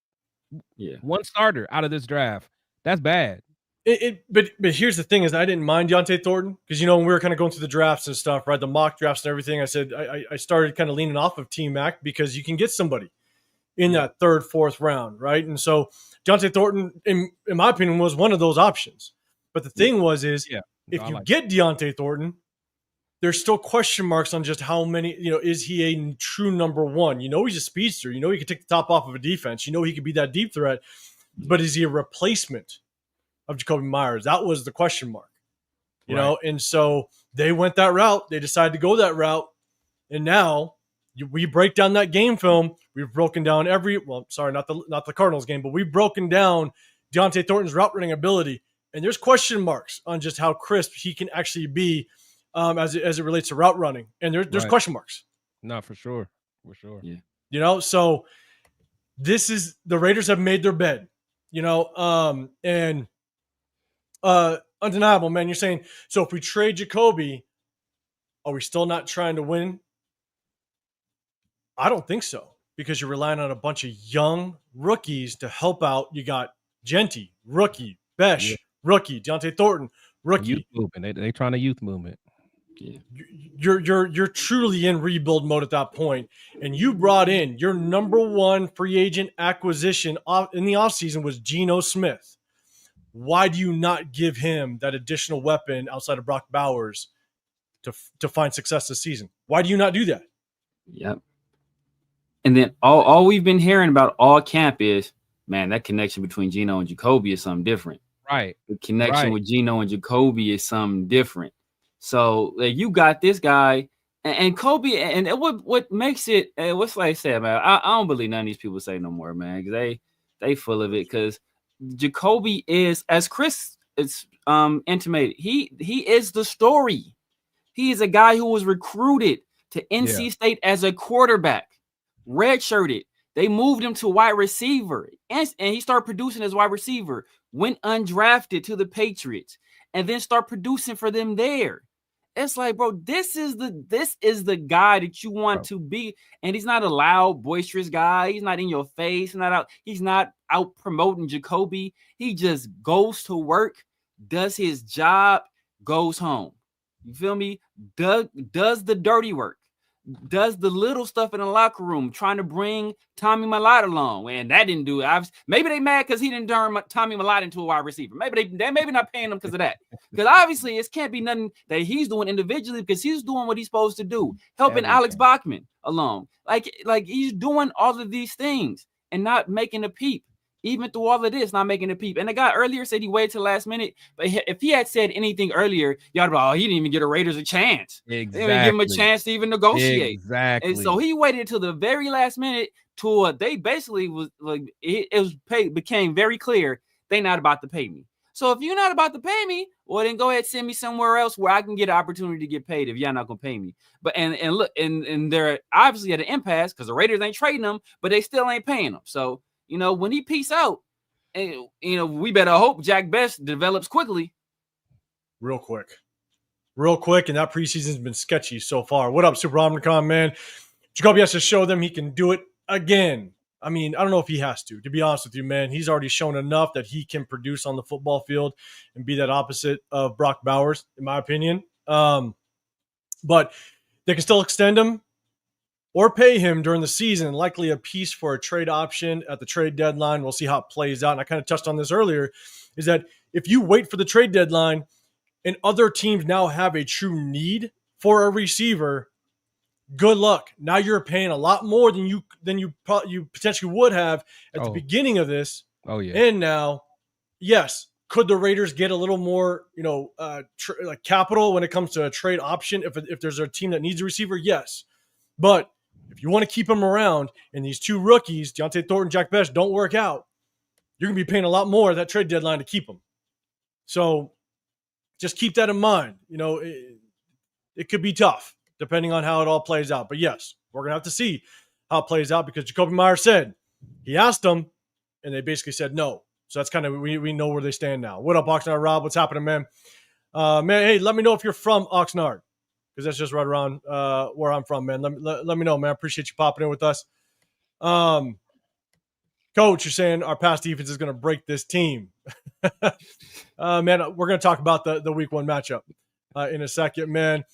Yeah, one starter out of this draft. That's bad. But here's the thing: is I didn't mind Deontay Thornton because when we were kind of going through the drafts and stuff, right? The mock drafts and everything. I said I started kind of leaning off of T-Mac because you can get somebody in that 3rd, 4th round, right? And so Deontay Thornton, in my opinion, was one of those options. But the thing if you get Deontay Thornton, there's still question marks on just how many, is he a true number one? He's a speedster. He could take the top off of a defense. He could be that deep threat. But is he a replacement of Jakobi Meyers? That was the question mark, you know? And so they went that route. They decided to go that route. And now we break down that game film. We've broken down not the Cardinals game, but we've broken down Deontay Thornton's route running ability. And there's question marks on just how crisp he can actually be as it relates to route running. And there's question marks. No, for sure. For sure. Yeah. So this is the Raiders have made their bed, and undeniable, man. You're saying, so if we trade Jakobi, are we still not trying to win? I don't think so, because you're relying on a bunch of young rookies to help out. You got Genty, rookie, Besh, rookie, Deontay Thornton, rookie. Youth movement. They trying to youth movement. Yeah. You're truly in rebuild mode at that point. And you brought in your number 1 free agent acquisition in the offseason was Geno Smith. Why do you not give him that additional weapon outside of Brock Bowers to find success this season? Why do you not do that? Yep. And then all we've been hearing about all camp is, man, that connection between Geno and Jakobi is something different. Right. The connection with Geno and Jakobi is something different. So you got this guy and Kobe, and what makes it, what's like I said, man, I don't believe none of these people say no more, man, because they full of it. Because Jakobi is, as Chris is intimated, he is the story. He is a guy who was recruited to NC State as a quarterback, redshirted. They moved him to wide receiver, and he started producing as wide receiver. Went undrafted to the Patriots, and then start producing for them there. It's like, bro, this is the guy that you want to be. And he's not a loud, boisterous guy. He's not in your face. He's not out promoting Jakobi. He just goes to work, does his job, goes home. You feel me? Does the dirty work, does the little stuff in the locker room, trying to bring Tommy Millard along, and that didn't do it. Maybe they mad because he didn't turn Tommy Millard into a wide receiver. Maybe they maybe not paying him because of that. Because obviously it can't be nothing that he's doing individually, because he's doing what he's supposed to do, helping Alex Bachman along. Like he's doing all of these things and not making a peep. Even through all of this, not making a peep. And the guy earlier said he waited till the last minute. But if he had said anything earlier, y'all be like, oh, he didn't even get the Raiders a chance. Exactly. They didn't give him a chance to even negotiate. Exactly. And so he waited till the very last minute to they basically was like, became very clear they not about to pay me. So if you're not about to pay me, well, then go ahead, send me somewhere else where I can get an opportunity to get paid if y'all not gonna pay me. But and look, and they're obviously at an impasse because the Raiders ain't trading them, but they still ain't paying them. So when he peace out, and we better hope Jack Best develops quickly. Real quick. And that preseason's been sketchy so far. What up, Super Omnicom, man? Jakobi has to show them he can do it again. I mean, I don't know if he has to be honest with you, man. He's already shown enough that he can produce on the football field and be that opposite of Brock Bowers, in my opinion. But they can still extend him or pay him during the season, likely a piece for a trade option at the trade deadline. We'll see how it plays out. And I kind of touched on this earlier, is that if you wait for the trade deadline and other teams now have a true need for a receiver, good luck. Now you're paying a lot more than you potentially would have at the beginning of this. Oh, yeah. And now, yes, could the Raiders get a little more, capital when it comes to a trade option if there's a team that needs a receiver? Yes. But if you want to keep him around and these two rookies, Deontay Thornton, Jack Best, don't work out, you're going to be paying a lot more at that trade deadline to keep them. So just keep that in mind. It could be tough depending on how it all plays out. But yes, we're going to have to see how it plays out because Jakobi Meyers said he asked them and they basically said no. So that's kind of, we know where they stand now. What up, Oxnard Rob? What's happening, man? Hey, let me know if you're from Oxnard, because that's just right around where I'm from, man. Let me know, man. I appreciate you popping in with us. Coach, you're saying our pass defense is going to break this team. Man, we're going to talk about the week one matchup in a second, man.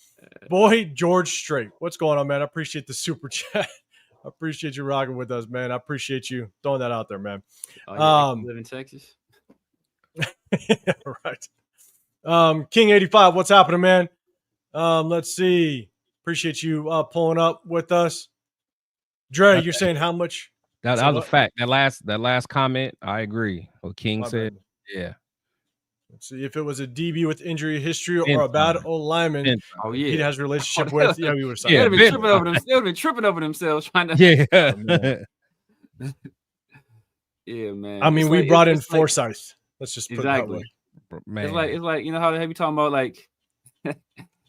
Boy, George Strait. What's going on, man? I appreciate the super chat. I appreciate you rocking with us, man. I appreciate you throwing that out there, man. You live in Texas? Yeah, right. King 85, what's happening, man? Let's see. Appreciate you pulling up with us. Dre, you're saying how much? That was a fact. That last comment, I agree. What King said. Yeah. Let's see if it was a DB with injury history or a bad old lineman. Oh yeah, he has a relationship with. Yeah, we were. Yeah, they would have been tripping over themselves trying to. Yeah. Yeah, man. I mean, we brought in Forsyth. Let's just put it that way. Man. It's like how they be talking about like.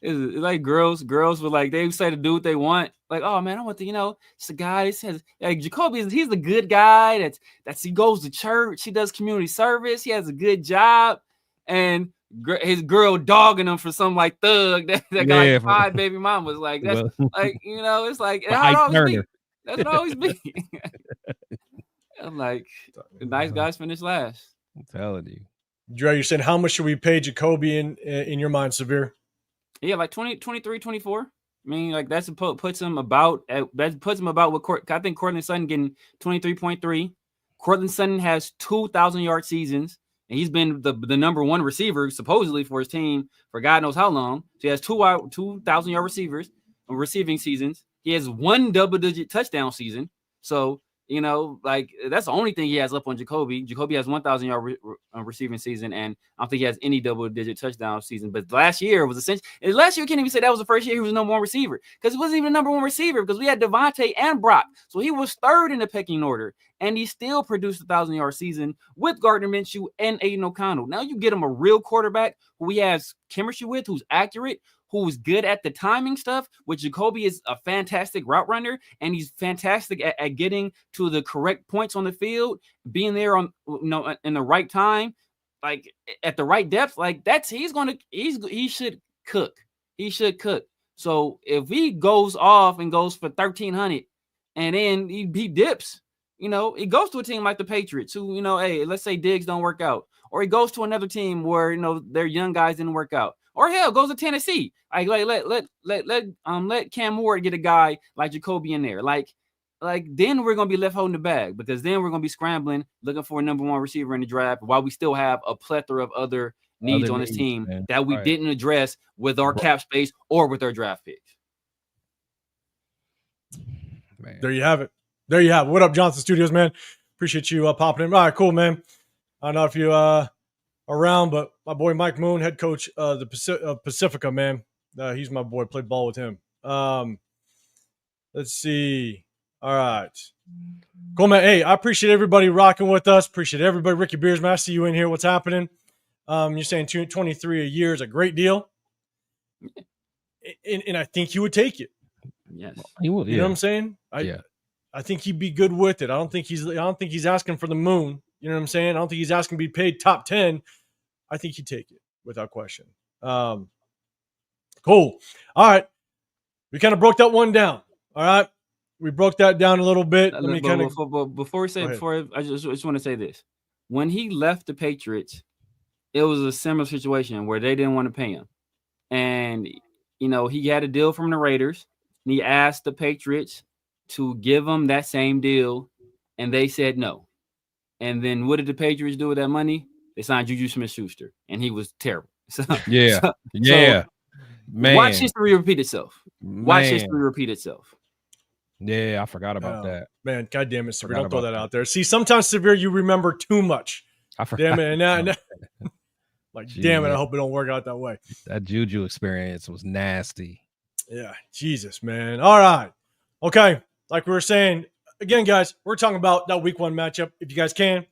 It's like girls would like they say to do what they want. Like, oh man, I want to, it's a guy that says like Jakobi he's the good guy that's he goes to church, he does community service, he has a good job, and his girl dogging him for some like thug that got like 5 baby mamas. Like that's like it's like how it always be. That's what it always be. I'm like the nice guys finish last. I'm telling you. Dre, you're saying how much should we pay Jakobi in your mind, Severe? Yeah, like 23, 24. I mean, like that puts him about what I think Courtland Sutton getting 23.3. Courtland Sutton has 2,000-yard seasons, and he's been the number one receiver supposedly for his team for God knows how long. So he has 2,000-yard receiving seasons. He has 1 double-digit touchdown season. So like that's the only thing he has left on Jakobi. Jakobi has 1,000-yard receiving season, and I don't think he has any double-digit touchdown season. But last year was essentially. Last year, you can't even say that was the first year he was the number one receiver because he wasn't even the number one receiver because we had Devontae and Brock, so he was third in the pecking order, and he still produced a 1,000-yard season with Gardner Minshew and Aiden O'Connell. Now you get him a real quarterback who he has chemistry with, who's accurate, who's good at the timing stuff, which Jakobi is a fantastic route runner, and he's fantastic at getting to the correct points on the field, being there on in the right time, like at the right depth. Like he should cook. He should cook. So if he goes off and goes for 1,300 and then he dips, you know, he goes to a team like the Patriots who, you know, hey, let's say Diggs don't work out, or he goes to another team where, you know, their young guys didn't work out, or hell, goes to Tennessee. Like let Cam Ward get a guy like Jakobi in there. Like then we're gonna be left holding the bag, because then we're gonna be scrambling looking for a number one receiver in the draft while we still have a plethora of other needs on this team, man, that we didn't address with our cap space or with our draft picks. Man. There you have it. There you have it. What up, Johnson Studios, man? Appreciate you popping in. All right, cool, man. I don't know if you around, but my boy Mike Moon, head coach the Pacifica, man. He's my boy. Played ball with him. Let's see. All right. Cool, man. Hey, I appreciate everybody rocking with us. Appreciate everybody. Ricky Beers, man, I see you in here. What's happening? You're saying 23 a year is a great deal. And I think he would take it. Yes. He would. You know what I'm saying? I think he'd be good with it. I don't think he's asking for the moon. You know what I'm saying? I don't think he's asking to be paid top 10. I think he'd take it without question. Cool. All right. We kind of broke that one down. All right. We broke that down a little bit. Let me kind of before I just want to say this. When he left the Patriots, it was a similar situation where they didn't want to pay him. And, you know, he had a deal from the Raiders, and he asked the Patriots to give him that same deal, and they said no. And then what did the Patriots do with that money? They signed Juju Smith-Schuster, and he was terrible. So, man. Watch history repeat itself. Watch history repeat itself. Yeah, I forgot about that. Man, God damn it, Severe. Don't throw that out there. See, sometimes, Severe, you remember too much. I forgot. Damn it. And like, damn it, I hope it don't work out that way. That Juju experience was nasty. Yeah, Jesus, man. All right. Okay, like we were saying, again, guys, we're talking about that week one matchup. If you guys can,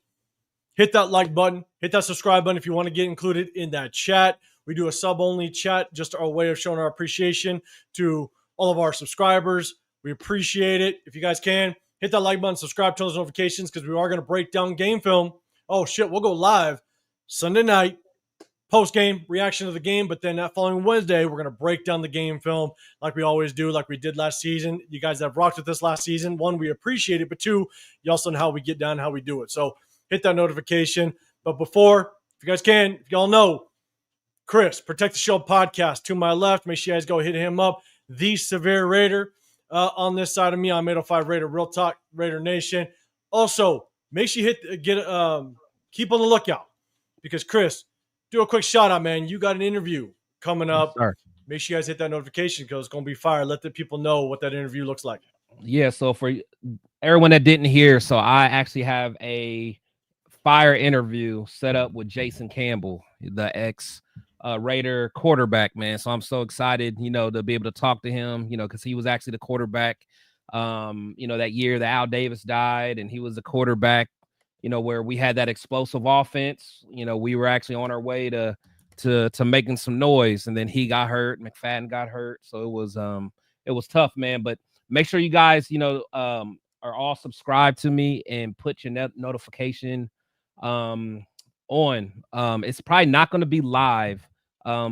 hit that like button, hit that subscribe button if you want to get included in that chat. We do a sub-only chat, just our way of showing our appreciation to all of our subscribers. We appreciate it. If you guys can, hit that like button, subscribe, turn those notifications, because we are going to break down game film. Oh, shit, we'll go live Sunday night, post-game reaction to the game, but then that following Wednesday, we're going to break down the game film like we always do, like we did last season. You guys have rocked with this last season. One, we appreciate it, but two, you also know how we get down, how we do it. So hit that notification. But before, if you guys can, if y'all know, Chris, Protect the Show podcast to my left. Make sure you guys go hit him up. The Severe Raider on this side of me. I'm 805 Raider, RealTalk Raider Nation. Also, make sure you keep on the lookout, because Chris, do a quick shout out, man. You got an interview coming up. Yes, make sure you guys hit that notification, because it's going to be fire. Let the people know what that interview looks like. Yeah. So for everyone that didn't hear, so I actually have a fire interview set up with Jason Campbell, the ex Raider quarterback, man. So I'm so excited, you know, to be able to talk to him, you know, because he was actually the quarterback, you know, that year that Al Davis died, and he was the quarterback, you know, where we had that explosive offense. You know, we were actually on our way to making some noise, and then he got hurt. McFadden got hurt, so it was tough, man. But make sure you guys, you know, are all subscribed to me and put your notification on. It's probably not going to be live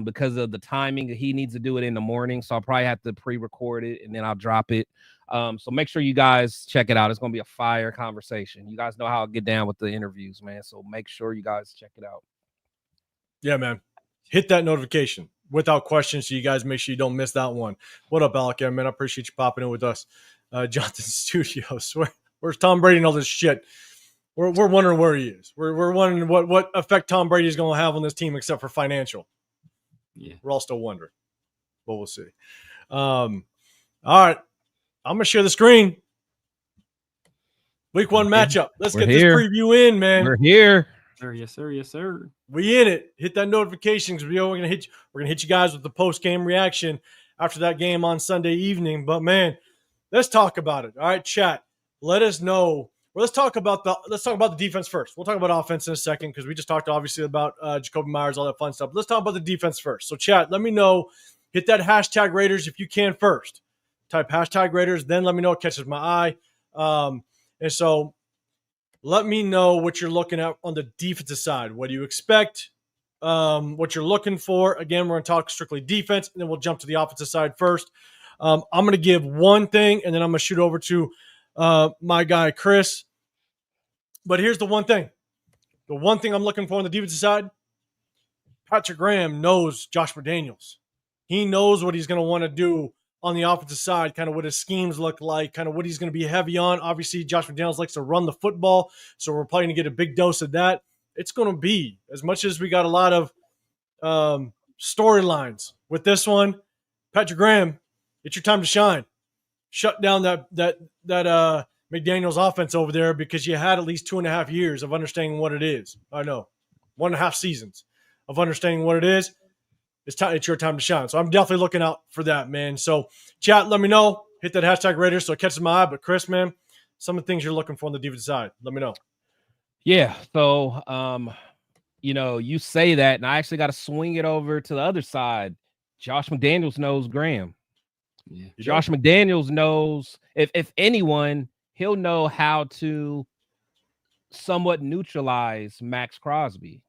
because of the timing. He needs to do it in the morning, so I'll probably have to pre-record it and then I'll drop it. So make sure you guys check it out. It's going to be a fire conversation. You guys know how I get down with the interviews, man. So make sure you guys check it out. Yeah, man. Hit that notification without question, so you guys make sure you don't miss that one. What up, Alec? Yeah, man, I appreciate you popping in with us. Jonathan Studios. Where's Tom Brady and all this shit? We're wondering where he is. We're wondering what effect Tom Brady is going to have on this team, except for financial. Yeah, we're all still wondering, but we'll see. All right, I'm gonna share the screen. Week one matchup. Let's get this preview in, man. We're here. Yes, sir. Yes, sir. We in it. Hit that notifications. We're gonna hit you guys with the post game reaction after that game on Sunday evening. But man, let's talk about it. All right, chat. Let us know. Well, let's talk about the defense first. We'll talk about offense in a second, because we just talked obviously about Jakobi Meyers, all that fun stuff. But let's talk about the defense first. So chat, let me know. Hit that hashtag Raiders if you can first. Type hashtag Raiders, then let me know what catches my eye. And so let me know what you're looking at on the defensive side. What do you expect? What you're looking for. Again, we're going to talk strictly defense, and then we'll jump to the offensive side first. I'm going to give one thing, and then I'm going to shoot over to my guy Chris. But here's the one thing. The one thing I'm looking for on the defensive side, Patrick Graham knows Josh McDaniels. He knows what he's going to want to do on the offensive side, kind of what his schemes look like, kind of what he's going to be heavy on. Obviously, Josh McDaniels likes to run the football, so we're probably going to get a big dose of that. It's going to be, as much as we got a lot of storylines with this one, Patrick Graham, it's your time to shine. Shut down that McDaniels offense over there, because you had at least 2.5 years of understanding what it is. I know, 1.5 seasons of understanding what it is. It's your time to shine. So I'm definitely looking out for that, man. So chat, let me know. Hit that hashtag Raiders so it catches my eye. But Chris, man, some of the things you're looking for on the defensive side, let me know. Yeah. So, you say that, and I actually got to swing it over to the other side. Josh McDaniels knows Graham. Yeah. Josh McDaniels knows, if anyone, he'll know how to somewhat neutralize Max Crosby.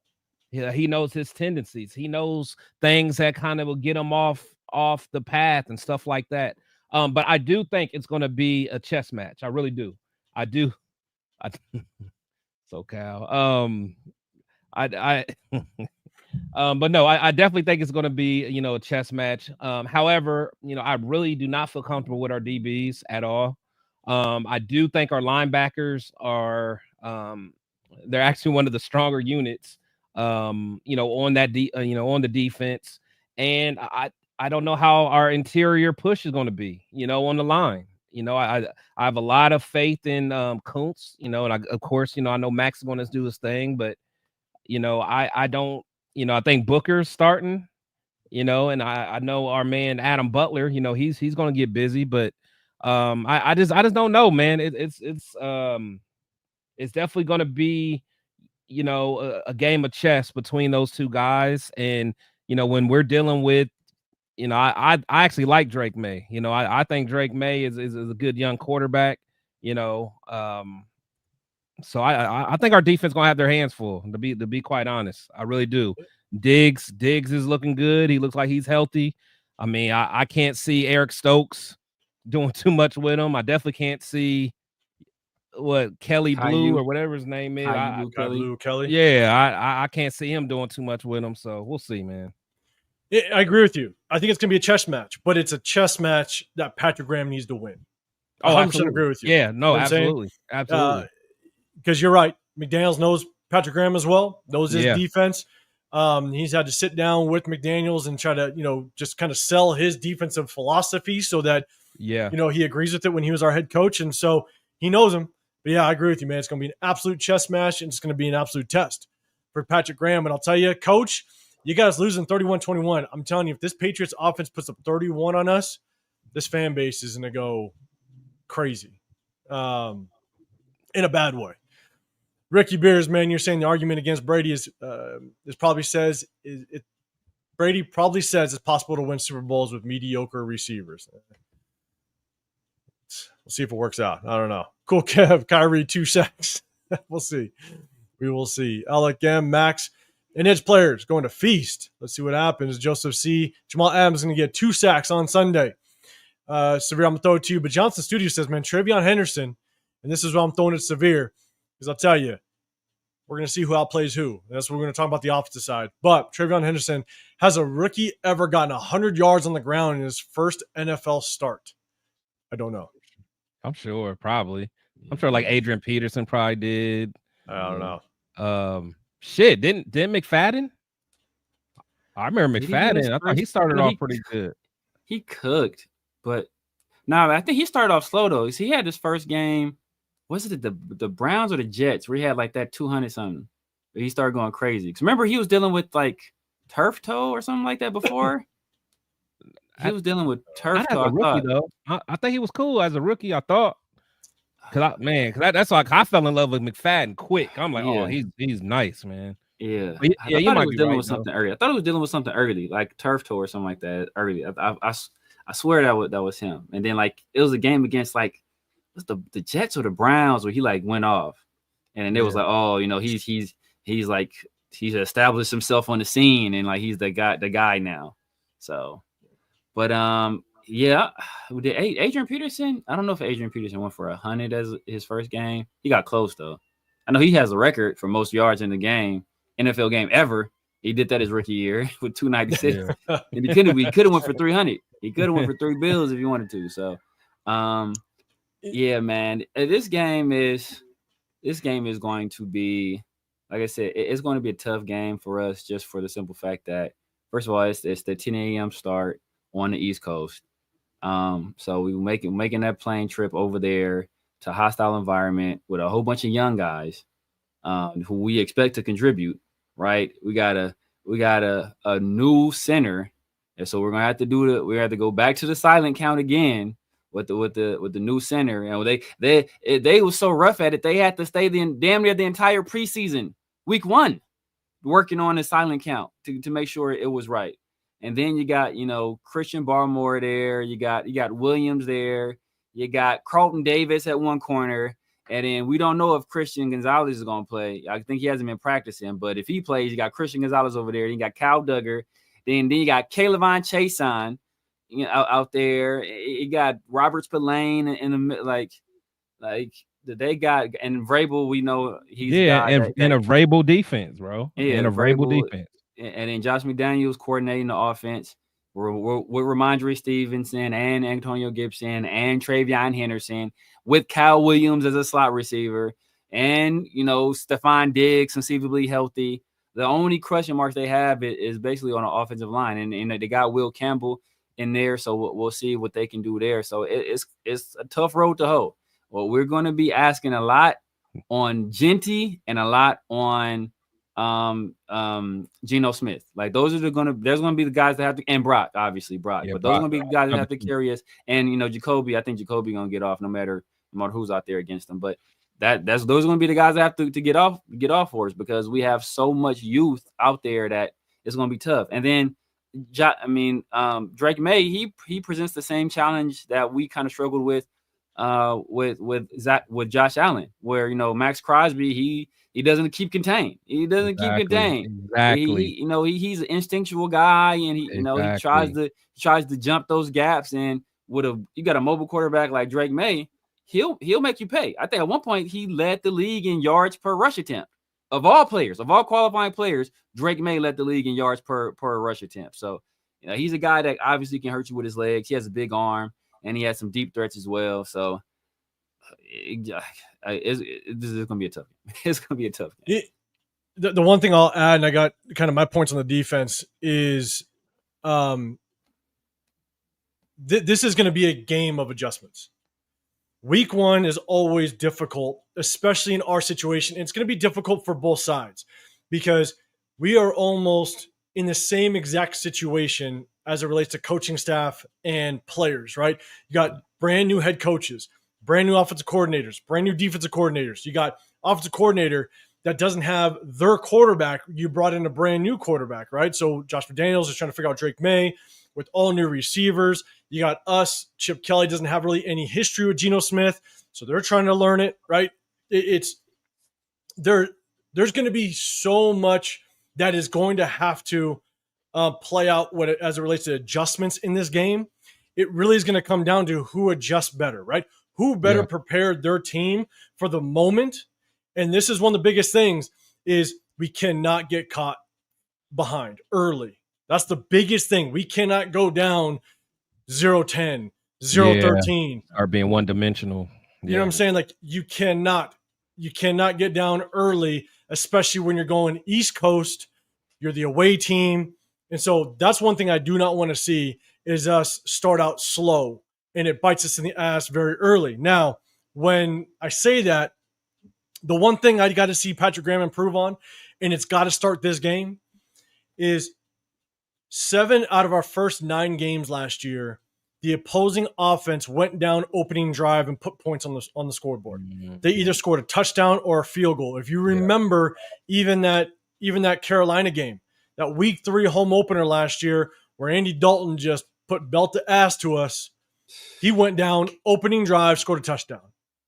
He knows his tendencies. He knows things that kind of will get him off the path and stuff like that. But I do think it's going to be a chess match. I really do. I do. So Cal. But no, I definitely think it's going to be, a chess match. However, I really do not feel comfortable with our DBs at all. I do think our linebackers are, they're actually one of the stronger units, on that, on the defense. And I don't know how our interior push is going to be, on the line. I have a lot of faith in Kuntz, and of course, I know Max is going to do his thing, but I don't, I think Booker's starting, and I know our man Adam Butler, he's going to get busy, but I just don't know, man. It's definitely going to be, a game of chess between those two guys. And when we're dealing with, I actually like Drake May. I think Drake May is a good young quarterback. So I think our defense gonna have their hands full, to be quite honest. I really do. Diggs is looking good. He looks like he's healthy. I mean, I can't see Eric Stokes doing too much with him. I definitely can't see what Kelly Blue or whatever his name is. Kelly. Yeah, I can't see him doing too much with him. So we'll see, man. I agree with you. I think it's going to be a chess match, but it's a chess match that Patrick Graham needs to win. Oh, 100% absolutely. agree with you. Yeah, no, You know absolutely. Absolutely. Because you're right. McDaniels knows Patrick Graham as well, knows his Yeah. defense. He's had to sit down with McDaniels and try to, just kind of sell his defensive philosophy so that, Yeah. he agrees with it when he was our head coach. And so he knows him. But yeah, I agree with you, man. It's going to be an absolute chess match, and it's going to be an absolute test for Patrick Graham. And I'll tell you, Coach, you guys losing 31-21. I'm telling you, if this Patriots offense puts up 31 on us, this fan base is going to go crazy in a bad way. Ricky Beers, man, you're saying the argument against Brady Brady probably says it's possible to win Super Bowls with mediocre receivers. We'll see if it works out. I don't know. Cool, Kev, Kyrie, 2 sacks. We'll see. We will see. Alec M, Max, and edge players going to feast. Let's see what happens. Joseph C. Jamal Adams is going to get 2 sacks on Sunday. Severe, I'm going to throw it to you. But Johnson Studio says, man, Travion Henderson, and this is why I'm throwing it Severe, because I'll tell you, we're going to see who outplays who. That's what we're going to talk about the offensive side. But Travion Henderson, has a rookie ever gotten 100 yards on the ground in his first NFL start? I don't know. I'm sure, probably. I'm sure like Adrian Peterson probably did. I don't know. Shit, didn't McFadden? I remember McFadden. I thought he started off pretty good. He cooked, but I think he started off slow though. He had his first game. Was it the Browns or the Jets where he had like that 200 something? But he started going crazy. Because remember he was dealing with like turf toe or something like that before. He was dealing with turf toe. As a rookie, though, I think he was cool as a rookie. I thought, because that's like I fell in love with McFadden quick. I'm like, oh, he's nice, man. Yeah, yeah. You might be dealing right, with something early. I thought he was dealing with something early, like turf toe or something like that. Early, I swear that was him. And then like it was a game against like what's the Jets or the Browns where he like went off, and it was like, oh, he's like he's established himself on the scene and like he's the guy now. So. But did Adrian Peterson? I don't know if Adrian Peterson went for 100 as his first game. He got close though. I know he has a record for most yards in the game, NFL game ever. He did that his rookie year with 296. Yeah. And he could have went for 300. He could have went for $3 bills if he wanted to. So, yeah, man, this game is going to be, like I said, it's going to be a tough game for us, just for the simple fact that, first of all, it's the 10 a.m. start on the East Coast. So we making that plane trip over there to a hostile environment with a whole bunch of young guys who we expect to contribute. Right, we got a new center, and so we're gonna have to go back to the silent count again with the new center. And they was so rough at it, they had to stay damn near the entire preseason, week 1, working on the silent count to make sure it was right. And then you got Christian Barmore there, you got Williams there, you got Carlton Davis at one corner. And then we don't know if Christian Gonzalez is going to play. I think he hasn't been practicing. But if he plays, you got Christian Gonzalez over there. Then you got Kyle Duggar. Then you got Calevon Chason out there. You got Robert Spillane in the like they got, and Vrabel, we know he's in a Vrabel defense, bro. Yeah, in a Vrabel defense. And then Josh McDaniels coordinating the offense. We're with Ramondre Stevenson and Antonio Gibson and Travion Henderson, with Kyle Williams as a slot receiver, and Stephon Diggs conceivably healthy. The only question marks they have is basically on the offensive line, and they got Will Campbell in there, so we'll see what they can do there. So it's a tough road to hoe. Well, we're going to be asking a lot on Genty and a lot on Geno Smith. Like there's going to be the guys that have to, and Brock, obviously Brock, but those are going to be the guys that have to carry us. And Jakobi, I think Jakobi going to get off no matter who's out there against them. But those are going to be the guys that have to get off for us, because we have so much youth out there that it's going to be tough. And then Drake May, he presents the same challenge that we kind of struggled with Josh Allen, where Max Crosby, he doesn't keep contained. He doesn't keep contained. Exactly. He's an instinctual guy, and he tries to jump those gaps. And you got a mobile quarterback like Drake May, he'll make you pay. I think at one point he led the league in yards per rush attempt. Of all qualifying players, Drake May led the league in yards per rush attempt. So he's a guy that obviously can hurt you with his legs. He has a big arm, and he has some deep threats as well. So this is going to be a tough game. It's going to be a tough game. The one thing I'll add, and I got kind of my points on the defense, is this is going to be a game of adjustments. Week 1 is always difficult, especially in our situation. It's going to be difficult for both sides because we are almost in the same exact situation as it relates to coaching staff and players, right? You got brand new head coaches, brand new offensive coordinators, brand new defensive coordinators. You got offensive coordinator that doesn't have their quarterback. You brought in a brand new quarterback, right? So Josh McDaniels is trying to figure out Drake May with all new receivers. You got us. Chip Kelly doesn't have really any history with Geno Smith, so they're trying to learn it, right? There's going to be so much that is going to have to play out as it relates to adjustments in this game. It really is going to come down to who adjusts better, right? Who better prepared their team for the moment. And this is one of the biggest things is we cannot get caught behind early. That's the biggest thing. We cannot go down 0-10, 0-13. Or being one-dimensional. You know what I'm saying? Like you cannot get down early, especially when you're going East Coast. You're the away team. And so that's one thing I do not want to see is us start out slow and it bites us in the ass very early. Now, when I say that, the one thing I got to see Patrick Graham improve on, and it's got to start this game, is 7 out of our first 9 games last year, the opposing offense went down opening drive and put points on the scoreboard. Mm-hmm. They either scored a touchdown or a field goal. If you remember, even that Carolina game, that week 3 home opener last year, where Andy Dalton just put belt to ass to us, he went down opening drive, scored a touchdown,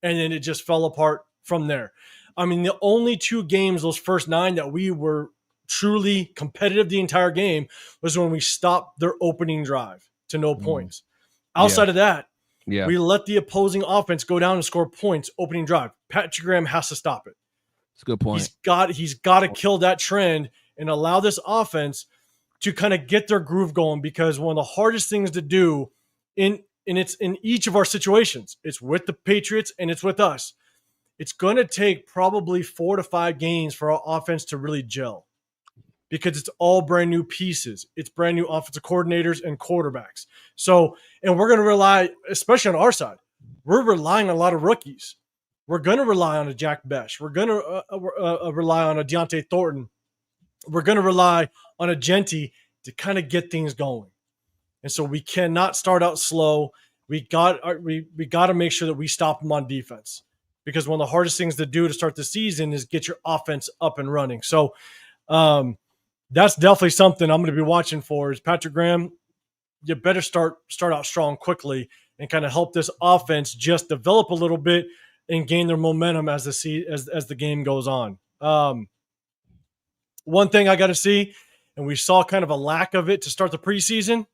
and then it just fell apart from there. I mean, the only 2 games, those first 9, that we were truly competitive the entire game was when we stopped their opening drive to no points. Outside of that, we let the opposing offense go down and score points opening drive. Patrick Graham has to stop it. That's a good point. He's got to kill that trend and allow this offense to kind of get their groove going, because one of the hardest things to do it's in each of our situations. It's with the Patriots and it's with us. It's going to take probably 4 to 5 games for our offense to really gel, because it's all brand new pieces. It's brand new offensive coordinators and quarterbacks. So, and we're going to rely, especially on our side, we're relying on a lot of rookies. We're going to rely on a Jack Besh. We're going to rely on a Deontay Thornton. We're going to rely on a Genty to kind of get things going. And so we cannot start out slow. We got to make sure that we stop them on defense, because one of the hardest things to do to start the season is get your offense up and running. So that's definitely something I'm going to be watching for. Is Patrick Graham, you better start out strong quickly and kind of help this offense just develop a little bit and gain their momentum as the game goes on. One thing I got to see, and we saw kind of a lack of it to start the preseason,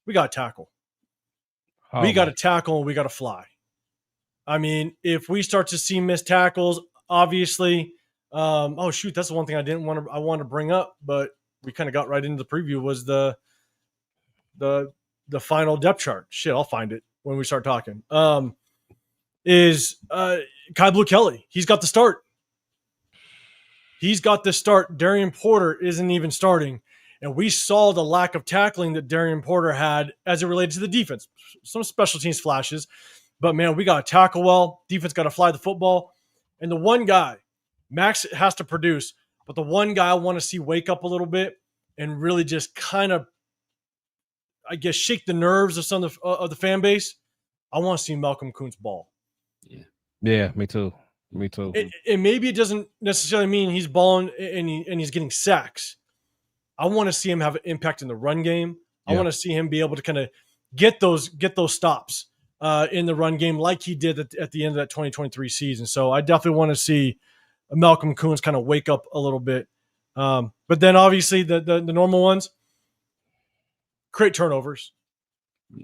we got to tackle. We got to tackle and we got to fly. I mean, if we start to see missed tackles, obviously, that's the one thing I wanted to bring up, but we kind of got right into the preview, was the final depth chart. Shit, I'll find it when we start talking. Is Kai Blue Kelly. He's got the start. Darian Porter isn't even starting. And we saw the lack of tackling that Darian Porter had as it related to the defense. Some special teams flashes. But, man, we got to tackle well. Defense got to fly the football. And the one guy, Max has to produce, but the one guy I want to see wake up a little bit and really just kind of, I guess, shake the nerves of some of the fan base, I want to see Malcolm Kuntz ball. Yeah, me too. And maybe it doesn't necessarily mean he's balling and he's getting sacks. I want to see him have an impact in the run game. I want to see him be able to kind of get those stops in the run game like he did at the end of that 2023 season. So I definitely want to see Malcolm Kuntz kind of wake up a little bit. But then obviously the normal ones, create turnovers,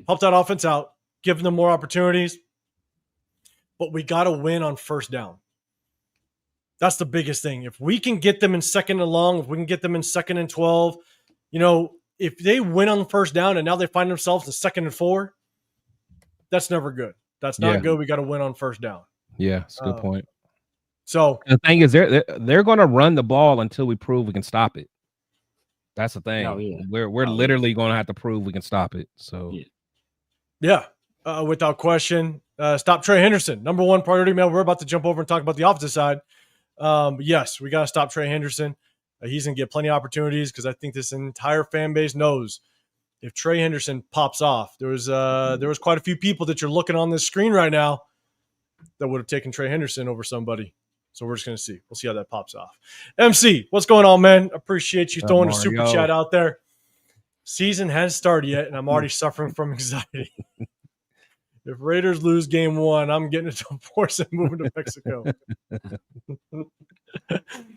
help that offense out, give them more opportunities. But we got to win on first down. That's the biggest thing. If we can get them in second and long, if we can get them in second and 12, if they win on the first down and now they find themselves in second and 4, that's never good. That's not good. We got to win on first down. Yeah, that's a good point. So the thing is, they're going to run the ball until we prove we can stop it. That's the thing. We're literally going to have to prove we can stop it. So without question, stop Trey Henderson. Number one priority, man. We're about to jump over and talk about the opposite side. But yes, we got to stop Trey Henderson. He's going to get plenty of opportunities, because I think this entire fan base knows if Trey Henderson pops off, there was quite a few people that you're looking on this screen right now that would have taken Trey Henderson over somebody. So we're just going to see. We'll see how that pops off. MC, what's going on, man? Appreciate you throwing a super chat out there. Season hasn't started yet, and I'm already suffering from anxiety. If Raiders lose game 1, I'm getting a divorce and moving to Mexico.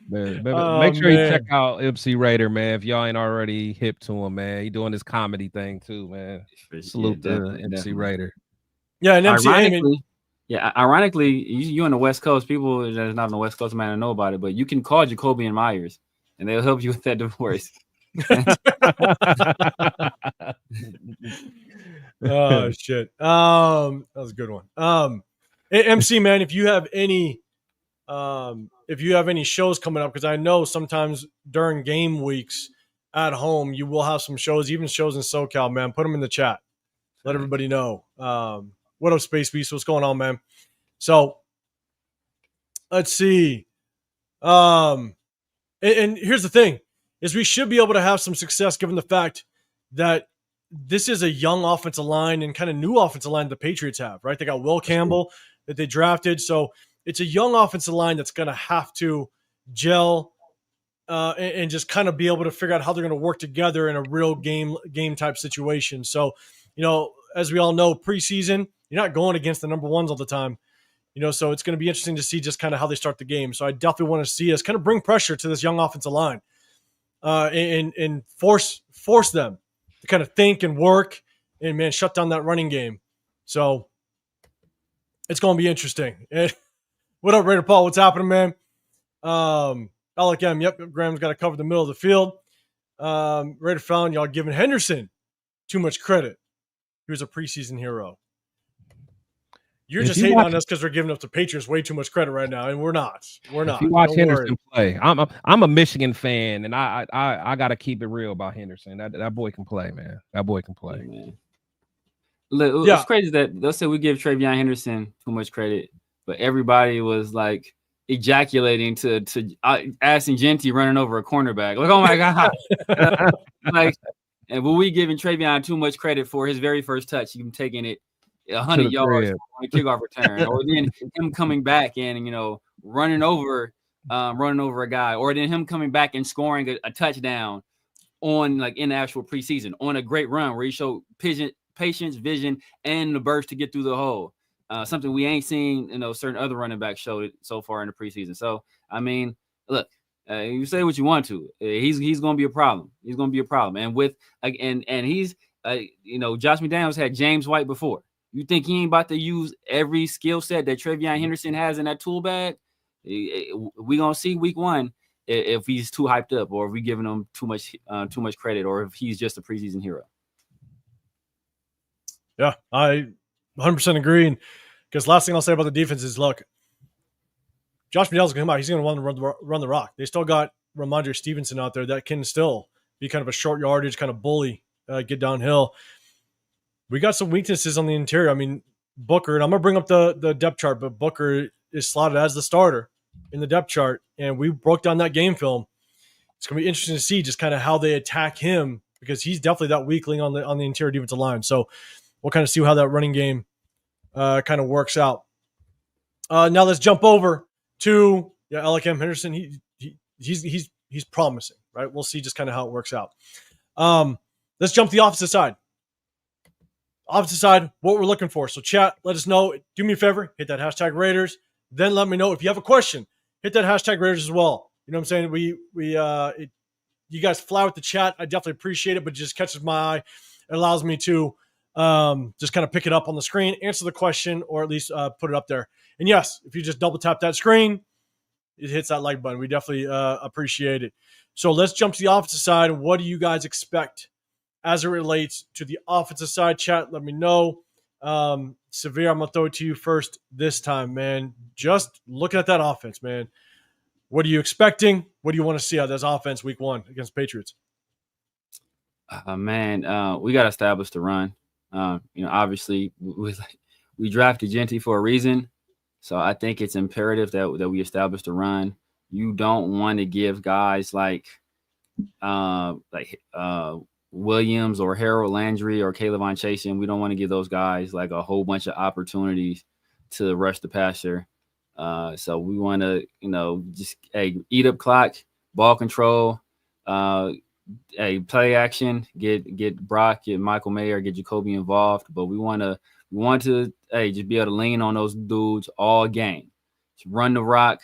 Make sure you check out MC Raider, man. If y'all ain't already hip to him, man. He doing this comedy thing too, man. Salute to MC Raider. Yeah, and MC, ironically, you on the West Coast, people that's not on the West Coast might not know about it, but you can call Jakobi Meyers, and they'll help you with that divorce. Oh shit. That was a good one. MC, man, if you have any shows coming up, because I know sometimes during game weeks at home you will have some shows, even shows in SoCal, man. Put them in the chat. Let everybody know. What up, Space Beast? What's going on, man? So let's see. And here's the thing, is we should be able to have some success given the fact that this is a young offensive line and kind of new offensive line the Patriots have, right? They got Will Campbell that they drafted. So it's a young offensive line that's going to have to gel and just kind of be able to figure out how they're going to work together in a real game type situation. So, as we all know, preseason, you're not going against the number ones all the time, so it's going to be interesting to see just kind of how they start the game. So I definitely want to see us kind of bring pressure to this young offensive line and force them to kind of think and work and, man, shut down that running game. So it's going to be interesting. And what up, Raider Paul? What's happening, man? LKM, yep, Graham's got to cover the middle of the field. Raider found y'all giving Henderson too much credit. He was a preseason hero. You're just hating on us because we're giving up the Patriots way too much credit right now, and we're not. We're not. If you watch Henderson play, I'm a Michigan fan, and I got to keep it real about Henderson. That boy can play, man. That boy can play. Yeah, man. Look, it's crazy that they'll say we give Travion Henderson too much credit, but everybody was like ejaculating to asking Genty running over a cornerback. Like, oh my god! Like, and were we giving Travion too much credit for his very first touch? Him taking it 100 yards on a kickoff return, or then him coming back and running over a guy, or then him coming back and scoring a touchdown on like in the actual preseason on a great run where he showed patience, vision, and the burst to get through the hole. Something we ain't seen, certain other running backs showed it so far in the preseason. So I mean, look, you say what you want to, he's going to be a problem. He's going to be a problem, and with and he's Josh McDaniels had James White before. You think he ain't about to use every skill set that Travion Henderson has in that tool bag? We gonna see week one if he's too hyped up, or if we giving him too much credit, or if he's just a preseason hero. Yeah, I 100% agree. And because last thing I'll say about the defense is, look, Josh McDaniels gonna come out. He's gonna want to run the rock. They still got Ramondre Stevenson out there that can still be kind of a short yardage kind of bully, get downhill. We got some weaknesses on the interior. I mean, Booker, and I'm going to bring up the depth chart, but Booker is slotted as the starter in the depth chart, and we broke down that game film. It's going to be interesting to see just kind of how they attack him, because he's definitely that weakling on the interior defensive line. So we'll kind of see how that running game kind of works out. Now let's jump over to LKM Henderson. He's promising, right? We'll see just kind of how it works out. Let's jump to the opposite side. Opposite side, what we're looking for. So chat, let us know. Do me a favor, hit that hashtag Raiders. Then let me know if you have a question. Hit that hashtag Raiders as well. You know what I'm saying? You guys fly with the chat. I definitely appreciate it, but it just catches my eye. It allows me to just kind of pick it up on the screen, answer the question, or at least put it up there. And yes, if you just double tap that screen, it hits that like button. We definitely appreciate it. So let's jump to the offensive side. What do you guys expect as it relates to the offensive side? Chat, let me know. Severe, I'm going to throw it to you first this time, man. Just looking at that offense, man. What are you expecting? What do you want to see out of this offense week one against Patriots? Man, we got to establish the run. Obviously, we drafted Genty for a reason. So I think it's imperative that we establish the run. You don't want to give guys like Williams or Harold Landry or Caleb on Chasing. We don't want to give those guys like a whole bunch of opportunities to rush the passer. So we want to, just eat up clock, ball control, play action, get Brock, get Michael Mayer, get Jakobi involved. But we want to just be able to lean on those dudes all game. Just run the rock,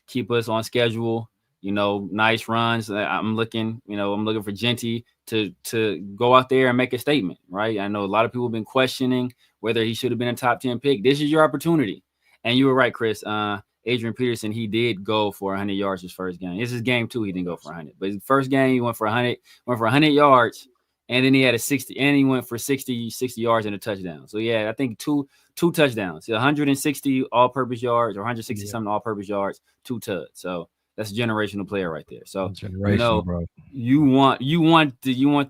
keep us on schedule. Nice runs. I'm looking for Genty to go out there and make a statement, right? I know a lot of people have been questioning whether he should have been a top 10 pick. This is your opportunity. And you were right, Chris. Adrian Peterson, he did go for 100 yards his first game. This is game 2. He didn't go for 100. But his first game, he went for 100 yards, and then he had a 60, and he went for 60 yards and a touchdown. So, yeah, I think two touchdowns, 160 all-purpose yards or 160 something all-purpose yards, 2 tuds. So that's a generational player right there. So bro. You want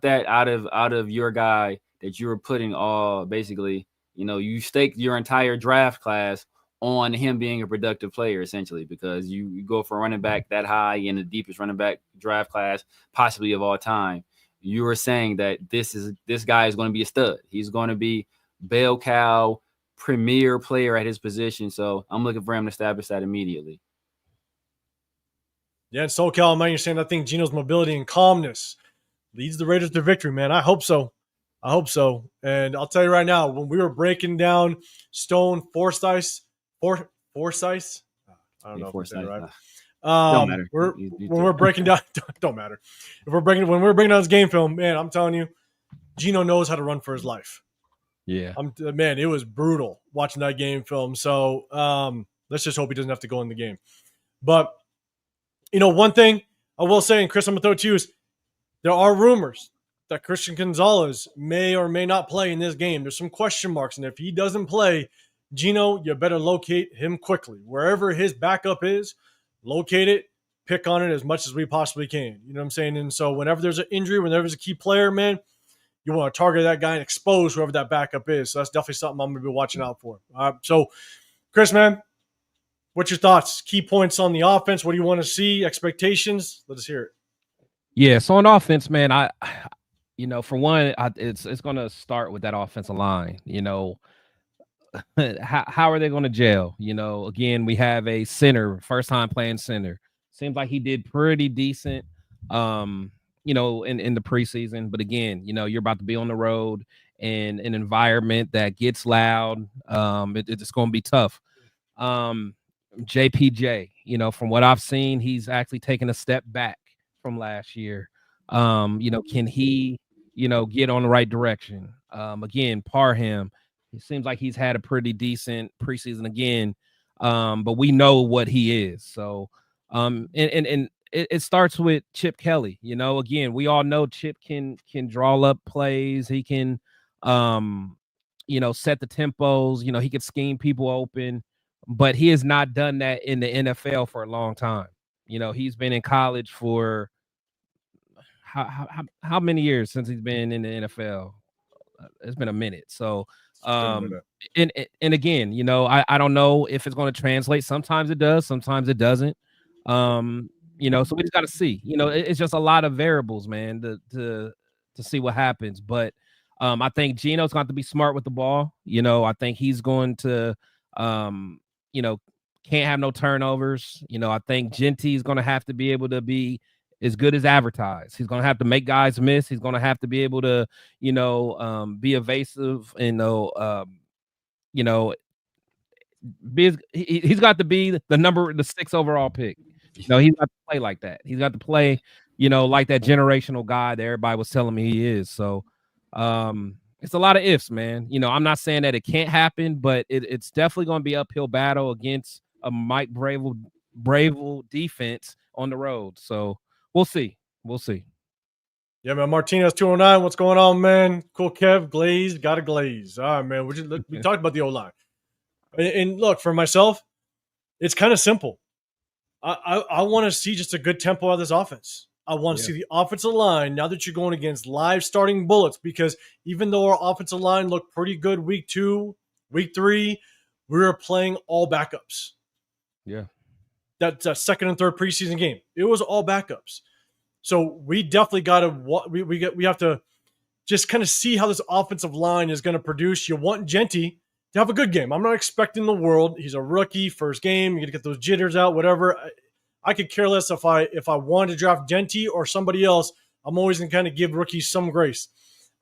that out of your guy that you're putting all basically. You stake your entire draft class on him being a productive player, essentially, because you go for a running back that high in the deepest running back draft class possibly of all time. You are saying that this guy is going to be a stud. He's going to be bell cow, premier player at his position. So I'm looking for him to establish that immediately. Yeah, and SoCal, man, you're saying I think Geno's mobility and calmness leads the Raiders to victory, man. I hope so. And I'll tell you right now, when we were breaking down Stone Forsyth, I don't know if I'm saying it right. Don't matter. When we're breaking down, don't matter. When we're breaking down this game film, man, I'm telling you, Geno knows how to run for his life. Yeah, man, it was brutal watching that game film. So let's just hope he doesn't have to go in the game. But One thing I will say, and Chris, I'm going to throw it to you, is there are rumors that Christian Gonzalez may or may not play in this game. There's some question marks, and if he doesn't play, Gino, you better locate him quickly. Wherever his backup is, locate it, pick on it as much as we possibly can. You know what I'm saying? And so whenever there's an injury, whenever there's a key player, man, you want to target that guy and expose whoever that backup is. So that's definitely something I'm going to be watching out for. So, Chris, man, what's your thoughts? Key points on the offense. What do you want to see? Expectations? Let us hear it. Yeah, so on offense, man, for one, it's going to start with that offensive line. How are they going to gel? Again, we have a center, first time playing center. Seems like he did pretty decent, in the preseason. But again, you're about to be on the road in an environment that gets loud. It's going to be tough. JPJ, from what I've seen, he's actually taken a step back from last year. Can he, get on the right direction? Again, Parham, it seems like he's had a pretty decent preseason again. But we know what he is. So, and it starts with Chip Kelly. Again, we all know Chip can draw up plays. He can, set the tempos. He can scheme people open. But he has not done that in the NFL for a long time. He's been in college for how many years since he's been in the NFL? It's been a minute. So, and again, I don't know if it's going to translate. Sometimes it does, sometimes it doesn't. So we just got to see. It's just a lot of variables, man, to see what happens. But I think Gino's going to be smart with the ball. I think he's going to can't have no turnovers. I think Genty is going to have to be able to be as good as advertised. He's going to have to make guys miss. He's going to have to be able to, be evasive and, he's got to be the 6 overall pick. He's got to play like that. He's got to play, like that generational guy that everybody was telling me he is. So, it's a lot of ifs, man. I'm not saying that it can't happen, but it's definitely going to be uphill battle against a Mike Bravel defense on the road. So we'll see. Yeah, man. Martinez 209. What's going on, man? Cool, Kev. Glaze. Got a glaze. All right, man. We talked about the O-line. And look, for myself, it's kind of simple. I want to see just a good tempo of this offense. I want to see the offensive line now that you're going against live starting bullets, because even though our offensive line looked pretty good week 2, week 3, we were playing all backups. Yeah. That's a second and third preseason game. It was all backups. So we definitely got to we have to just kind of see how this offensive line is going to produce. You want Genty to have a good game. I'm not expecting the world. He's a rookie, first game. You got to get those jitters out, whatever. I could care less if I wanted to draft Genty or somebody else. I'm always going to kind of give rookies some grace.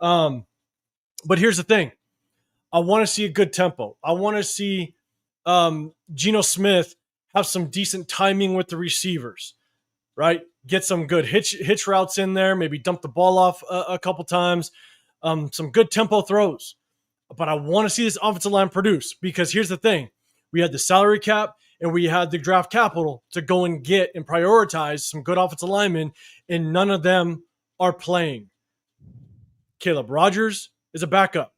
But here's the thing. I want to see a good tempo. I want to see Geno Smith have some decent timing with the receivers, right? Get some good hitch routes in there, maybe dump the ball off a couple times, some good tempo throws. But I want to see this offensive line produce, because here's the thing. We had the salary cap and we had the draft capital to go and get and prioritize some good offensive linemen, and none of them are playing. Caleb Rogers is a backup.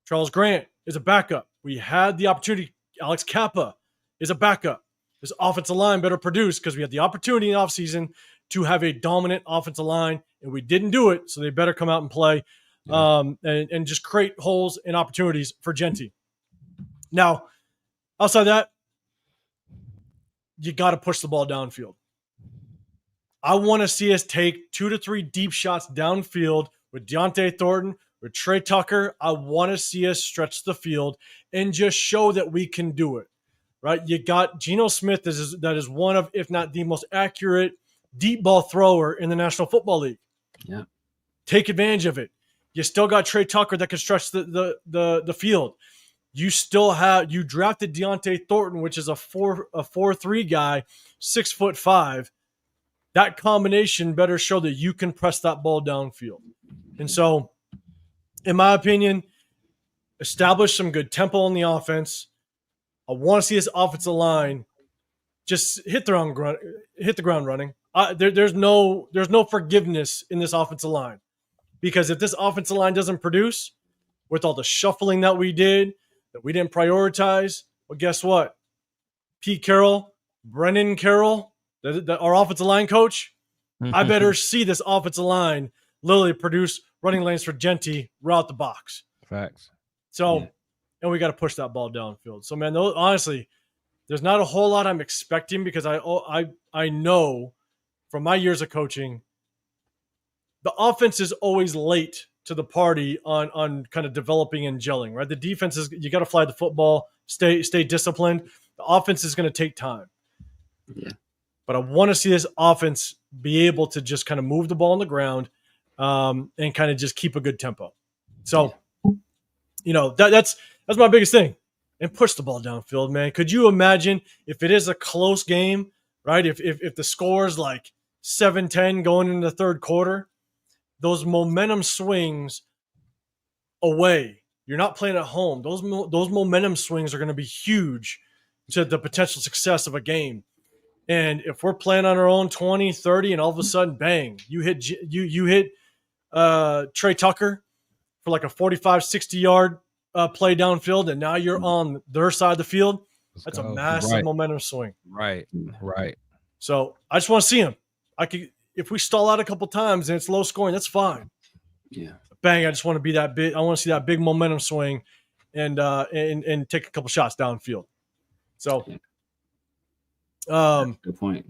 Charles Grant is a backup. We had the opportunity. Alex Kappa is a backup. This offensive line better produce, because we had the opportunity in the offseason to have a dominant offensive line, and we didn't do it, so they better come out and play and just create holes and opportunities for Genty. Now, outside that, you got to push the ball downfield. I want to see us take 2 to 3 deep shots downfield with Deontay Thornton, with Trey Tucker. I want to see us stretch the field and just show that we can do it, right? You got Geno Smith that is one of, if not the most accurate deep ball thrower in the National Football League. Yeah. Take advantage of it. You still got Trey Tucker that can stretch the field. You drafted Deontay Thornton, which is a 4'3" guy, 6'5". That combination better show that you can press that ball downfield. And so, in my opinion, establish some good tempo on the offense. I want to see this offensive line just hit the ground running. There's no forgiveness in this offensive line, because if this offensive line doesn't produce with all the shuffling that we did, that we didn't prioritize, well, guess what? Pete Carroll, Brennan Carroll, our offensive line coach, I better see this offensive line literally produce running lanes for Genty route the box. Facts. So, and we got to push that ball downfield. So, man, honestly, there's not a whole lot I'm expecting, because I know from my years of coaching, the offense is always late to the party on kind of developing and gelling, right? The defense is, you got to fly the football, stay disciplined. The offense is going to take time. Yeah. But I want to see this offense be able to just kind of move the ball on the ground and kind of just keep a good tempo. So, that's my biggest thing. And push the ball downfield, man. Could you imagine if it is a close game, right? If the score is like 7-10 going into the third quarter, those momentum swings away. You're not playing at home. Those momentum swings are going to be huge to the potential success of a game. And if we're playing on our own 20, 30, and all of a sudden, bang, you hit Trey Tucker for like a 45, 60-yard play downfield, and now you're on their side of the field. That's a massive momentum swing. Right. So I just want to see him. If we stall out a couple times and it's low scoring, that's fine. Yeah. Bang! I just want to be that big. I want to see that big momentum swing, and take a couple shots downfield. So, good point.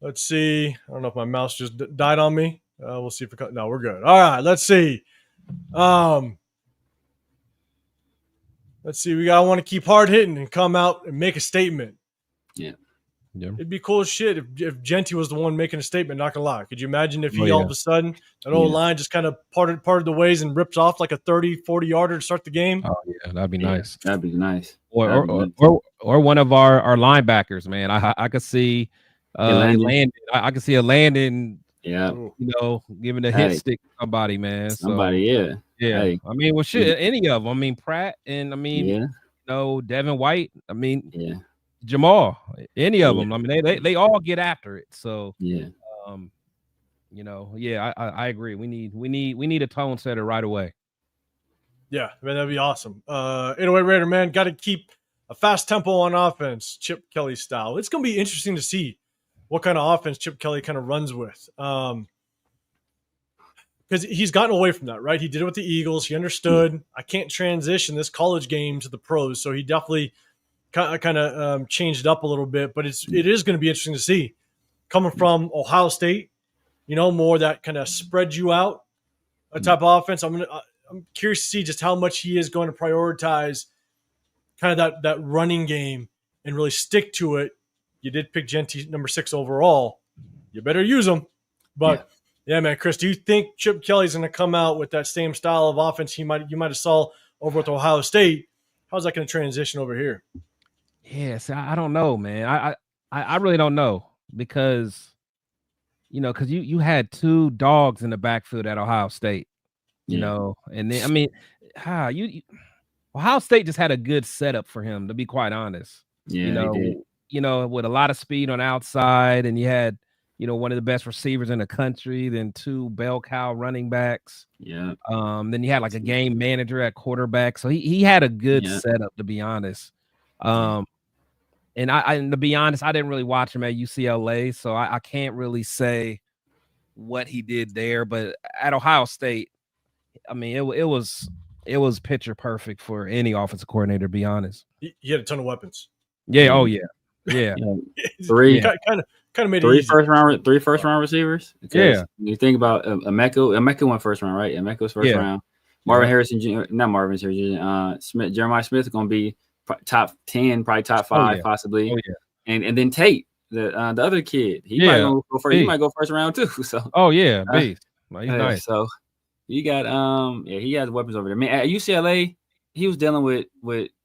Let's see. I don't know if my mouse just died on me. We'll see if it. No, we're good. All right. Let's see. Let's see. I want to keep hard hitting and come out and make a statement. Yeah. It'd be cool as shit if Genty was the one making a statement. Not gonna lie. Could you imagine if he all of a sudden that old line just kind of parted the ways and rips off like a 30, 40-yarder to start the game? Oh yeah, that'd be nice. That'd be nice. Or one of our linebackers, man. I could see Landon. I could see a Landon. Yeah. Giving a hit stick to somebody, man. Somebody, yeah. Hey. I mean, well, shit, any of them. I mean, Pratt and Devin White. I mean, Jamal, any of them. I mean, they all get after it. So I agree. We need a tone setter right away. Yeah, man, that'd be awesome. 808 Raider, man, got to keep a fast tempo on offense, Chip Kelly style. It's gonna be interesting to see what kind of offense Chip Kelly kind of runs with. Because he's gotten away from that, right? He did it with the Eagles. He understood I can't transition this college game to the pros, so he definitely kind of changed it up a little bit. But it is going to be interesting to see coming from Ohio State, more that kind of spread you out type of offense. I'm curious to see just how much he is going to prioritize kind of that running game and really stick to it. You did pick Genty number 6 overall. You better use him. But yeah, man, Chris, do you think Chip Kelly's going to come out with that same style of offense you might have saw over with Ohio State? How's that going to transition over here? Yeah, see, I don't know, man. I really don't know because you had 2 dogs in the backfield at Ohio State, and then I mean, Ohio State just had a good setup for him, to be quite honest. Yeah, with a lot of speed on the outside, and you had one of the best receivers in the country, then 2 bell cow running backs. Yeah. Then you had like a game manager at quarterback, so he had a good setup, to be honest. And to be honest, I didn't really watch him at UCLA, so I can't really say what he did there. But at Ohio State, I mean, it was picture perfect for any offensive coordinator, to be honest. He had a ton of weapons. Yeah. Oh yeah. Yeah. Three kind of made three it easy. first round receivers. Yeah. You think about Emeka went first round, right? Emeka's first round. Marvin Harrison Jr., not Marvin Harrison Jr. Smith, Jeremiah Smith is going to be top 10, probably top 5, possibly. Oh yeah. And then Tate, the other kid, he might go first. He might go first round too. So. Oh yeah, beast. He's nice. So you got he has weapons over there. I mean, at UCLA, he was dealing with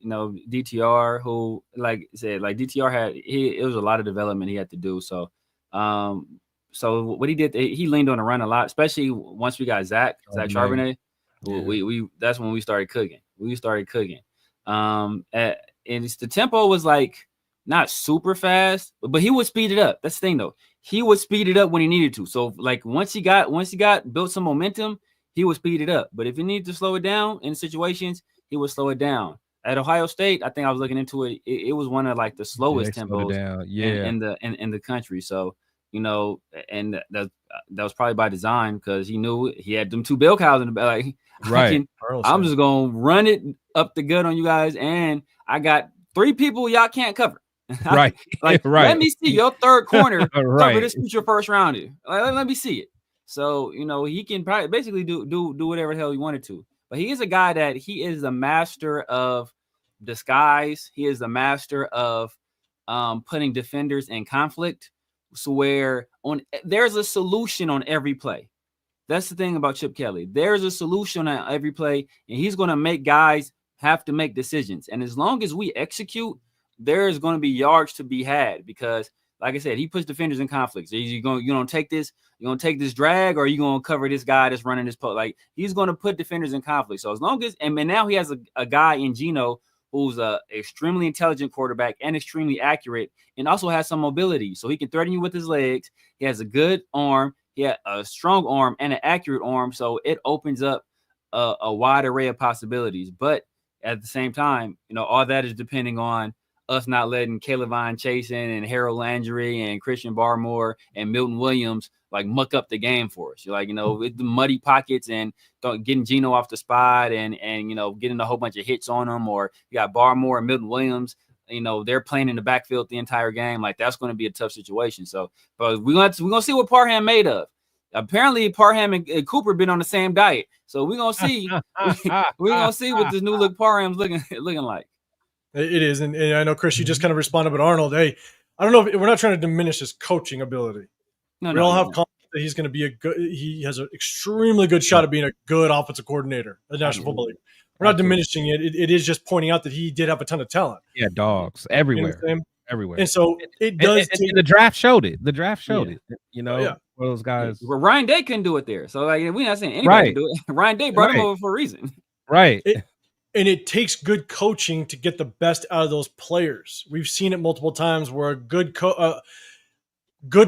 DTR, who, like I said, like DTR it was a lot of development he had to do. So so what he did, he leaned on the run a lot, especially once we got Zach Charbonnet. We that's when we started cooking. And the tempo was like not super fast, but he would speed it up. That's the thing though. He would speed it up when he needed to. So like once he got built some momentum, he would speed it up. But if he needed to slow it down in situations, he would slow it down. At Ohio State, I think I was looking into it. It was one of like the slowest tempos in the country. So, you know, and that was probably by design because he knew he had them two bell cows in the back. Like, Right. I'm just gonna run it up the gut on you guys, and I got 3 people y'all can't cover. Right. Like, right. let me see your third corner Right. cover this future first rounder. Let me see it. So, you know, he can probably basically do whatever the hell he wanted to. But he is a guy that he is a master of disguise. He is a master of putting defenders in conflict. So where there's a solution on every play. That's the thing about Chip Kelly. There's a solution on every play, and he's going to make guys have to make decisions. And as long as we execute, there's going to be yards to be had because, like I said, he puts defenders in conflicts. So you're going to take this drag, or are you going to cover this guy that's running this post? Like he's going to put defenders in conflict. So as long as, and now he has a guy in Geno who's a extremely intelligent quarterback and extremely accurate, and also has some mobility, so he can threaten you with his legs. He has a good arm. He had a strong arm and an accurate arm, so it opens up a wide array of possibilities. But at the same time, you know, all that is depending on us not letting Caleb Chasen and Harold Landry and Christian Barmore and Milton Williams like muck up the game for us. You're like, you know, with the muddy pockets and getting Geno off the spot and you know, getting a whole bunch of hits on them, or you got Barmore and Milton Williams, you know, they're playing in the backfield the entire game. Like that's going to be a tough situation. So, but we're gonna see what Parham made of. Apparently, Parham and Cooper been on the same diet, so we're gonna see. we're gonna see what this new look Parham's looking like. It is, and I know Chris, you just kind of responded, but Arnold, hey, I don't know if we're not trying to diminish his coaching ability. We all have confidence that he's going to be he has an extremely good shot at being a good offensive coordinator at the National Football League. We're not diminishing it. It is just pointing out that he did have a ton of talent. Yeah, dogs everywhere, everywhere. And so it does. And the draft showed it. The draft showed it. You know, those guys. Well, Ryan Day couldn't do it there, so like we're not saying anybody can do it. Ryan Day brought him over for a reason, right? And it takes good coaching to get the best out of those players. We've seen it multiple times where good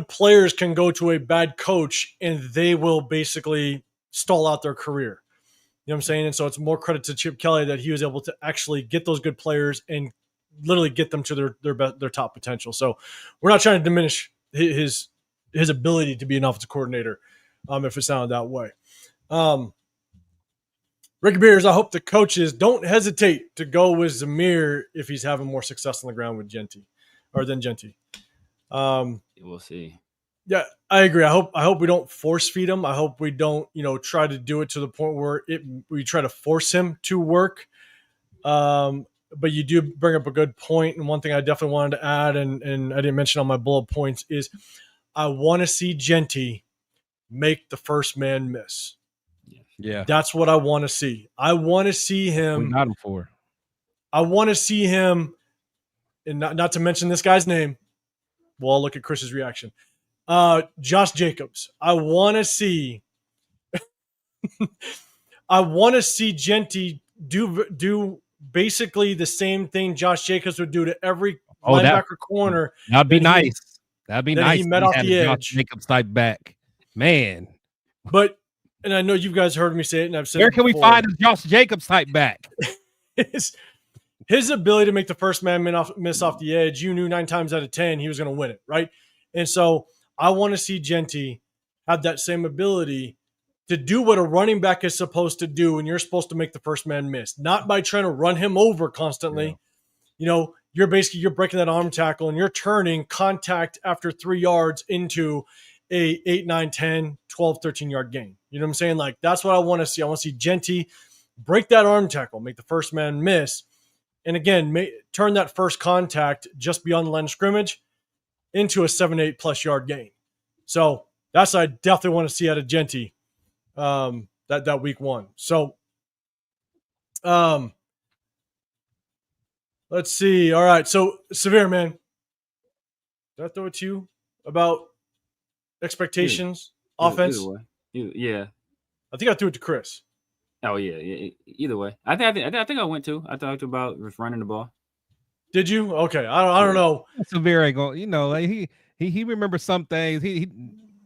players can go to a bad coach and they will basically stall out their career. You know what I'm saying? And so it's more credit to Chip Kelly that he was able to actually get those good players and literally get them to their top potential. So we're not trying to diminish his ability to be an offensive coordinator, if it sounded that way. Ricky Beers, I hope the coaches don't hesitate to go with Zamir if he's having more success on the ground with Genty. We'll see. Yeah, I agree. I hope we don't force feed him. I hope we don't, try to do it to the point where we try to force him to work. But you do bring up a good point, and one thing I definitely wanted to add, and I didn't mention on my bullet points, is I want to see Genty make the first man miss. Yeah, that's what I want to see. I want to see him. We got him for. I want to see him, and not to mention this guy's name. Well, I'll look at Chris's reaction. Josh Jacobs. I want to see. I want to see Genty do basically the same thing Josh Jacobs would do to every linebacker corner. That'd be nice. That'd be nice. He met off the edge. Josh Jacobs type back, man. But. And I know you guys heard me say it, and I've said where it can before. We find a Josh Jacobs type back? his ability to make the first man miss off the edge, you knew 9 times out of 10 he was going to win it, right? And so I want to see Genty have that same ability to do what a running back is supposed to do, and you're supposed to make the first man miss, not by trying to run him over constantly. Yeah. You're breaking that arm tackle, and you're turning contact after 3 yards into a 8, 9, 10, 12, 13-yard gain. You know what I'm saying? Like, that's what I want to see. I want to see Genty break that arm tackle, make the first man miss, and again, turn that first contact just beyond the line of scrimmage into a 7, 8+ yard gain. So that's what I definitely want to see out of Genty that week 1. So let's see. All right. So Severe, man, did I throw it to you about expectations, offense? Yeah. I think I threw it to Chris. Oh yeah. Either way, I think I went to. I talked about running the ball. Did you? Okay. I don't know. Severe ain't going. You know, like he remembers some things. He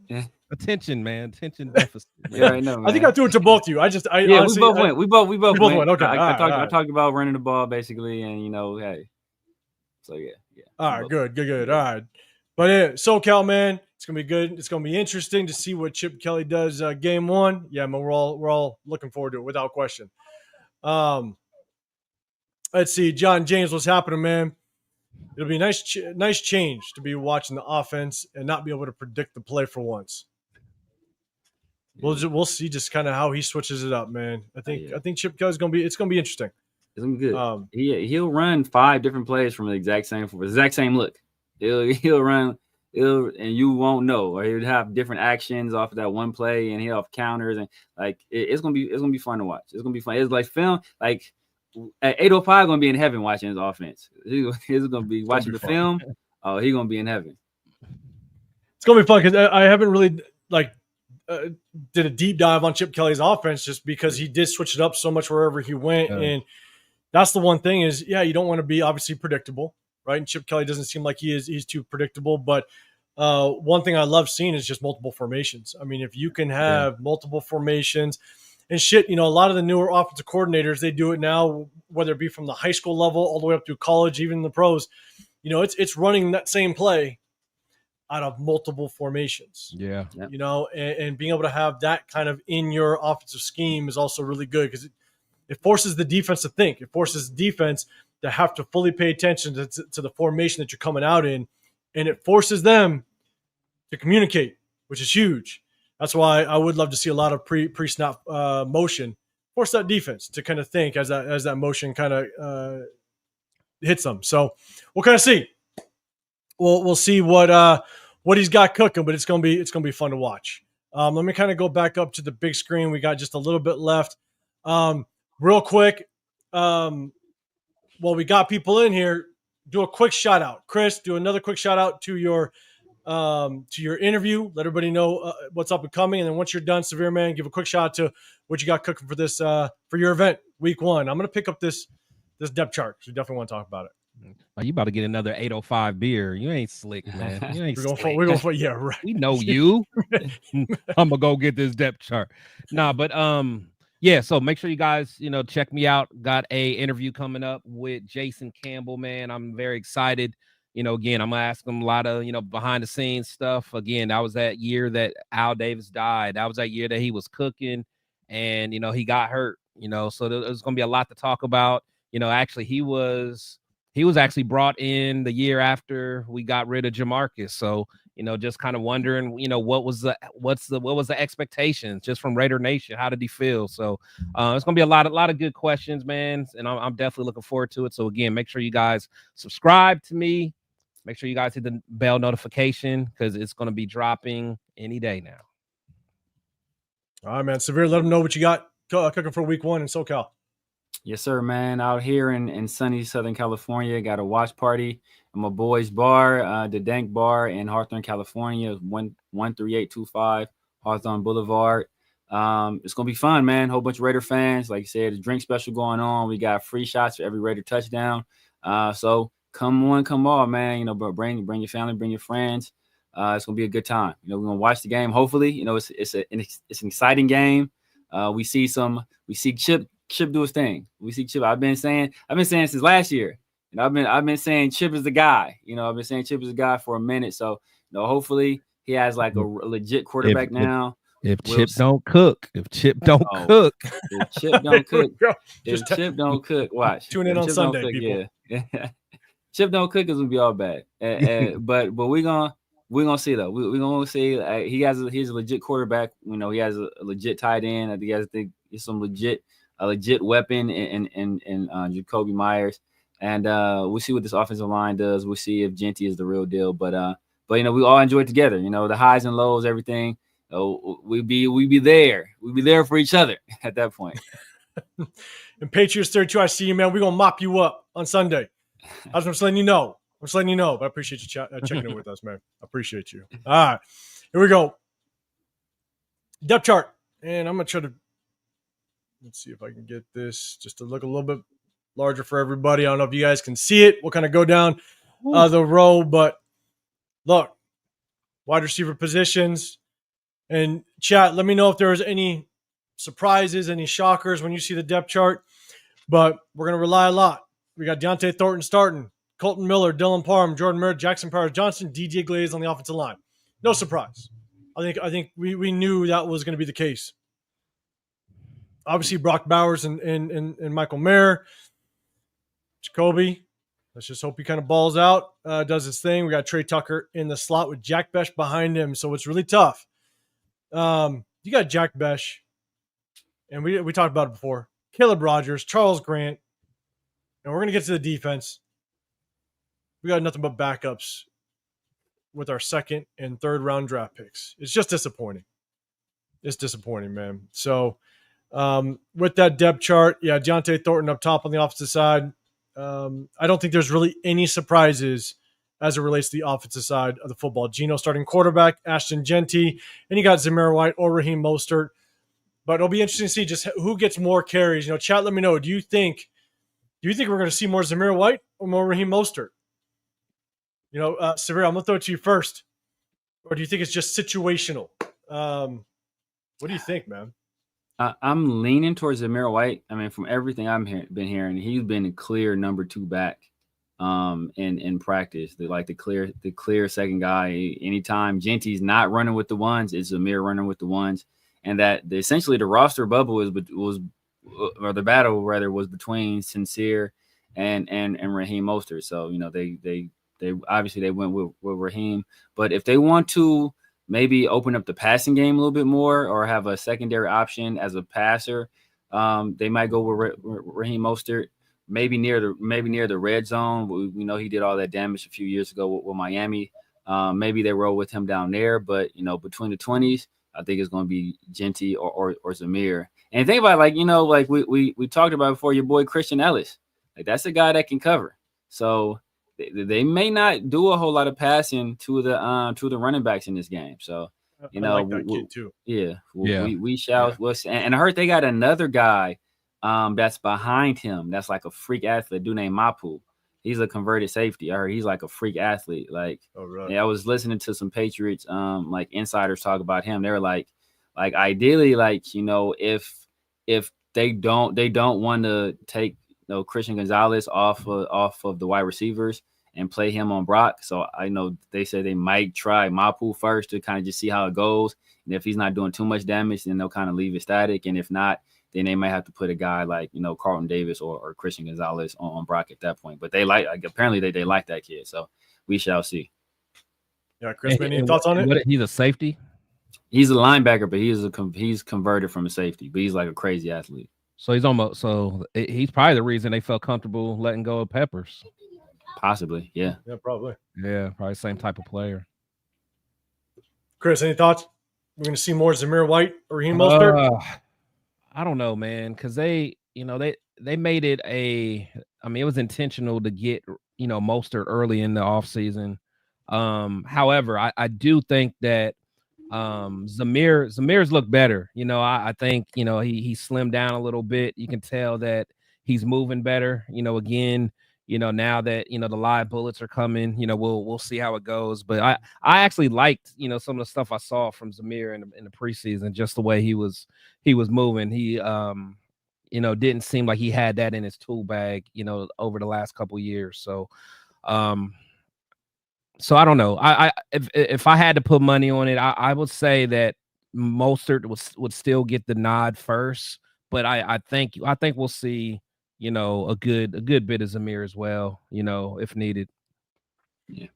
Yeah. attention, man. Attention deficit. Man. Yeah, I know, man. I think I threw it to both of you. Yeah, honestly, we both went. We both both went. went. Okay. I talked about running the ball basically, and hey. So yeah. All right, good. All right, but SoCal, man, it's gonna be good. It's gonna be interesting to see what Chip Kelly does game one. Yeah, man, we're all looking forward to it without question. Let's see, John James, what's happening, man? It'll be a nice change to be watching the offense and not be able to predict the play for once. We'll see just kind of how he switches it up, man. I think Chip Kelly's gonna be interesting. It's gonna be good. He'll run 5 different plays from the exact same look. He'll run, and you won't know, or he'll have different actions off of that one play, and he'll have counters, and it's gonna be fun to watch. It's gonna be fun. It's like film, like at 8:05 gonna be in heaven watching his offense. He's gonna be watching the film. Oh, he's gonna be in heaven. It's gonna be fun because I haven't really did a deep dive on Chip Kelly's offense just because he did switch it up so much wherever he went. And that's the one thing is, you don't want to be obviously predictable, right? And Chip Kelly doesn't seem like he's too predictable. But one thing I love seeing is just multiple formations. I mean, if you can have multiple formations and shit, a lot of the newer offensive coordinators, they do it now, whether it be from the high school level all the way up to college, even the pros, it's running that same play out of multiple formations. Yeah. And being able to have that kind of in your offensive scheme is also really good because it forces the defense to think. It forces the defense to have to fully pay attention to the formation that you're coming out in, and it forces them to communicate, which is huge. That's why I would love to see a lot of pre-snap motion, force that defense to kind of think as that motion kind of hits them. So we'll kind of see. We'll see what he's got cooking, but it's gonna be fun to watch. Let me kind of go back up to the big screen. We got just a little bit left. Real quick, while we got people in here, do a quick shout out. Chris, do another quick shout out to your interview. Let everybody know what's up and coming. And then once you're done, Severe Man, give a quick shout out to what you got cooking for this for your event, week 1. I'm gonna pick up this depth chart. So we definitely want to talk about it. Oh, you about to get another 805 beer. You ain't slick, man. You ain't we're going for yeah, right. We know you. I'm gonna go get this depth chart. But yeah, so make sure you guys, check me out. Got a interview coming up with Jason Campbell, man. I'm very excited. Again, I'm gonna ask him a lot of, behind the scenes stuff. Again, that was that year that Al Davis died. That was that year that he was cooking and, he got hurt, so there's gonna be a lot to talk about. Actually he was actually brought in the year after we got rid of Jamarcus. So, just kind of wondering, what was the expectations just from Raider Nation? How did he feel? So it's gonna be a lot of good questions, man. And I'm definitely looking forward to it. So again, make sure you guys subscribe to me. Make sure you guys hit the bell notification because it's gonna be dropping any day now. All right, man. Severe, let them know what you got cooking for week 1 in SoCal. Yes, sir, man. Out here in sunny Southern California, got a watch party at my boys' bar, the Dank Bar in Hawthorne, California, 13825 Hawthorne Boulevard. It's gonna be fun, man. Whole bunch of Raider fans. Like you said, a drink special going on. We got free shots for every Raider touchdown. So come on, come on, man. But bring your family, bring your friends. It's gonna be a good time. We're gonna watch the game. Hopefully, it's an exciting game. We see Chip do his thing. We see Chip. I've been saying since last year. I've been saying Chip is the guy. I've been saying Chip is the guy for a minute. So, hopefully he has like a legit quarterback now. If Chip don't cook, watch. Chip Tune in on Sunday, people. Yeah. Chip don't cook is gonna be all bad. But we're gonna see though. We're gonna see he's a legit quarterback. He has a legit tight end. I think he's some a legit weapon in Jakobi Meyers. And we'll see what this offensive line does. We'll see if Genty is the real deal. But we all enjoy it together. The highs and lows, everything. We be there. We be there for each other at that point. And Patriots 32, I see you, man. We're gonna mop you up on Sunday. I'm just letting you know. But I appreciate you checking in with us, man. I appreciate you. All right, here we go. Depth chart, and I'm gonna try to. Let's see if I can get this just to look a little bit larger for everybody. I don't know if you guys can see it. We'll kind of go down the row, but look, wide receiver positions. And chat, let me know if there's any surprises, any shockers when you see the depth chart. But we're going to rely a lot. We got Deontay Thornton starting, Colton Miller, Dylan Parham, Jordan Merritt, Jackson Powers Johnson, DJ Glaze on the offensive line. No surprise. I think we knew that was going to be the case. Obviously, Brock Bowers and Michael Mayer. Jakobi, let's just hope he kind of balls out, does his thing. We got Trey Tucker in the slot with Jack Besh behind him, so it's really tough. You got Jack Besh, and we talked about it before. Caleb Rogers, Charles Grant, and we're going to get to the defense. We got nothing but backups with our second and third round draft picks. It's just disappointing. It's disappointing, man. So with that depth chart, yeah, Deontay Thornton up top on the offensive side. I don't think there's really any surprises as it relates to the offensive side of the football. Geno starting quarterback, Ashton Genty, and you got Zamir White or Raheem Mostert. But it'll be interesting to see just who gets more carries. You know, chat, let me know. Do you think we're going to see more Zamir White or more Raheem Mostert? You know, Savir, I'm going to throw it to you first. Or do you think it's just situational? What do you think, man? I'm leaning towards Zamir White. I mean, from everything I've been hearing, he's been a clear number 2 back in practice. The clear second guy. Anytime Genty's not running with the ones, it's Zamir running with the ones. And that essentially the roster bubble was or the battle rather was between Sincere and Raheem Mostert. So, you know, they obviously they went with Raheem, but if they want to maybe open up the passing game a little bit more or have a secondary option as a passer, they might go with Raheem Mostert, maybe near the red zone. We know he did all that damage a few years ago with Miami. Maybe they roll with him down there, but you know, between the 20s, I think it's going to be Genty or Zamir. And think about like we talked about before, your boy Christian Ellis, like that's a guy that can cover. So they may not do a whole lot of passing to the running backs in this game. So you know, like that kid too. We shall. Yeah. And I heard they got another guy that's behind him. That's like a freak athlete, dude named Mapu. He's a converted safety. I heard he's like a freak athlete. Like, I was listening to some Patriots like insiders talk about him. They were like ideally, like, you know, if they don't want to take Christian Gonzalez off of the wide receivers and play him on Brock. So I know they said they might try Mapu first to kind of just see how it goes. And if he's not doing too much damage, then they'll kind of leave it static. And if not, then they might have to put a guy like, you know, Carlton Davis or Christian Gonzalez on Brock at that point. But they apparently they like that kid. So we shall see. Yeah, Chris, any thoughts on it? He's a safety? He's a linebacker, but he's converted from a safety. But he's like a crazy athlete. So he's probably the reason they felt comfortable letting go of Peppers. Possibly, yeah. Yeah, probably. Yeah, probably same type of player. Chris, any thoughts? We're going to see more Zamir White or Raheem Mostert? I don't know, man, because they made it it was intentional to get, you know, Mostert early in the offseason. However, I do think that Zamir's look better. You know, I think, you know, he slimmed down a little bit. You can tell that he's moving better. You know, again, you know, now that, you know, the live bullets are coming, you know, we'll see how it goes. But I actually liked, you know, some of the stuff I saw from Zamir in the preseason, just the way he was moving. He you know, didn't seem like he had that in his tool bag, you know, over the last couple years. So so I don't know. If I had to put money on it, I would say that Mostert would still get the nod first, but I think we'll see, you know, a good bit of Zamir as well, you know, if needed. Yeah.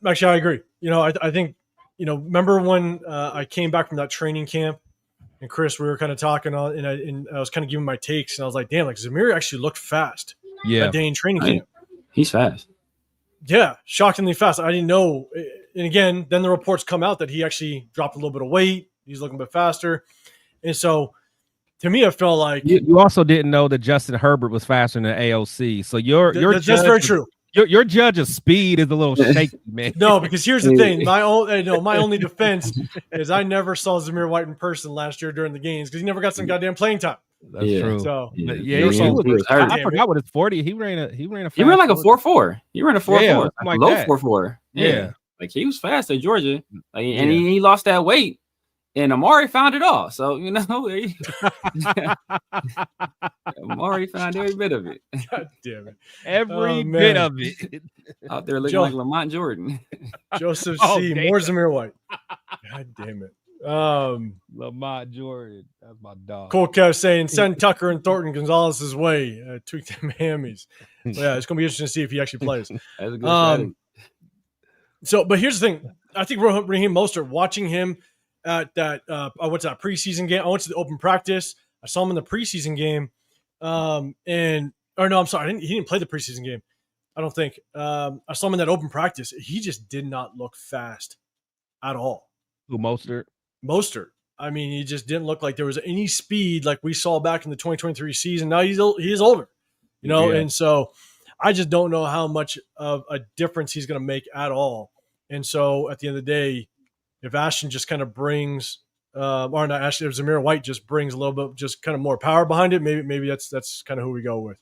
Actually, I agree. You know, I think, you know, remember when I came back from that training camp and Chris, we were kind of talking on, and I was kind of giving my takes, and I was like, damn, like Zamir actually looked fast. Yeah. That day in training camp. He's fast. Yeah, shockingly fast. I didn't know. And again, then the reports come out that he actually dropped a little bit of weight. He's looking a bit faster. And so, to me, it felt like you also didn't know that Justin Herbert was faster than AOC. So that's very true. Your judge of speed is a little shaky, man. No, because here's the thing. My only defense is I never saw Zamir White in person last year during the games because he never got some goddamn playing time. That's Yeah. true. So But Yeah, yeah, he was I hurt. forgot what his 40. He ran a He fast ran like a 40. 4.4. He ran a 4.4. Yeah, Like something like low that. 4.4. Yeah. Like he was fast at Georgia. Like, Yeah. and he lost that weight. And Amari found it all. So, Amari found every bit of it. God damn it. Every Oh, bit man. of it. Out there looking like Lamont Jordan. Joseph Oh, C. damn. More Zamir White. God damn it. Lamont Jordan. That's my dog. Cole Kev saying send Tucker and Thornton Gonzalez's way. Tweak them hammies. Yeah, it's gonna be interesting to see if he actually plays. That's a good strategy. So, but here's the thing. I think Raheem Mostert, watching him at that what's that preseason game? I went to the open practice. I saw him in the preseason game. He didn't play the preseason game. I don't think. I saw him in that open practice. He just did not look fast at all. Who, Mostert? Mostert. I mean, he just didn't look like there was any speed like we saw back in the 2023 season. Now he is older, and so I just don't know how much of a difference he's going to make at all. And so at the end of the day, if Ashton just kind of brings, or not Ashton, if Zamir White just brings a little bit, just kind of more power behind it, maybe that's kind of who we go with.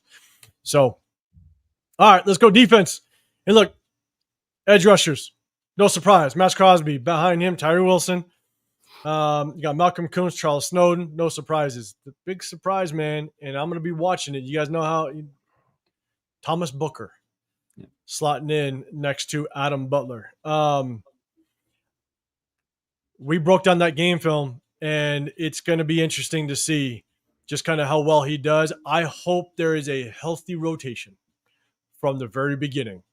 So, all right, let's go defense. And look, edge rushers, no surprise. Max Crosby behind him, Tyree Wilson. You got Malcolm Kuntz, Charles Snowden. No surprises. The big surprise, man, and I'm going to be watching it. You guys know how Thomas Booker slotting in next to Adam Butler. We broke down that game film, and it's going to be interesting to see just kind of how well he does. I hope there is a healthy rotation from the very beginning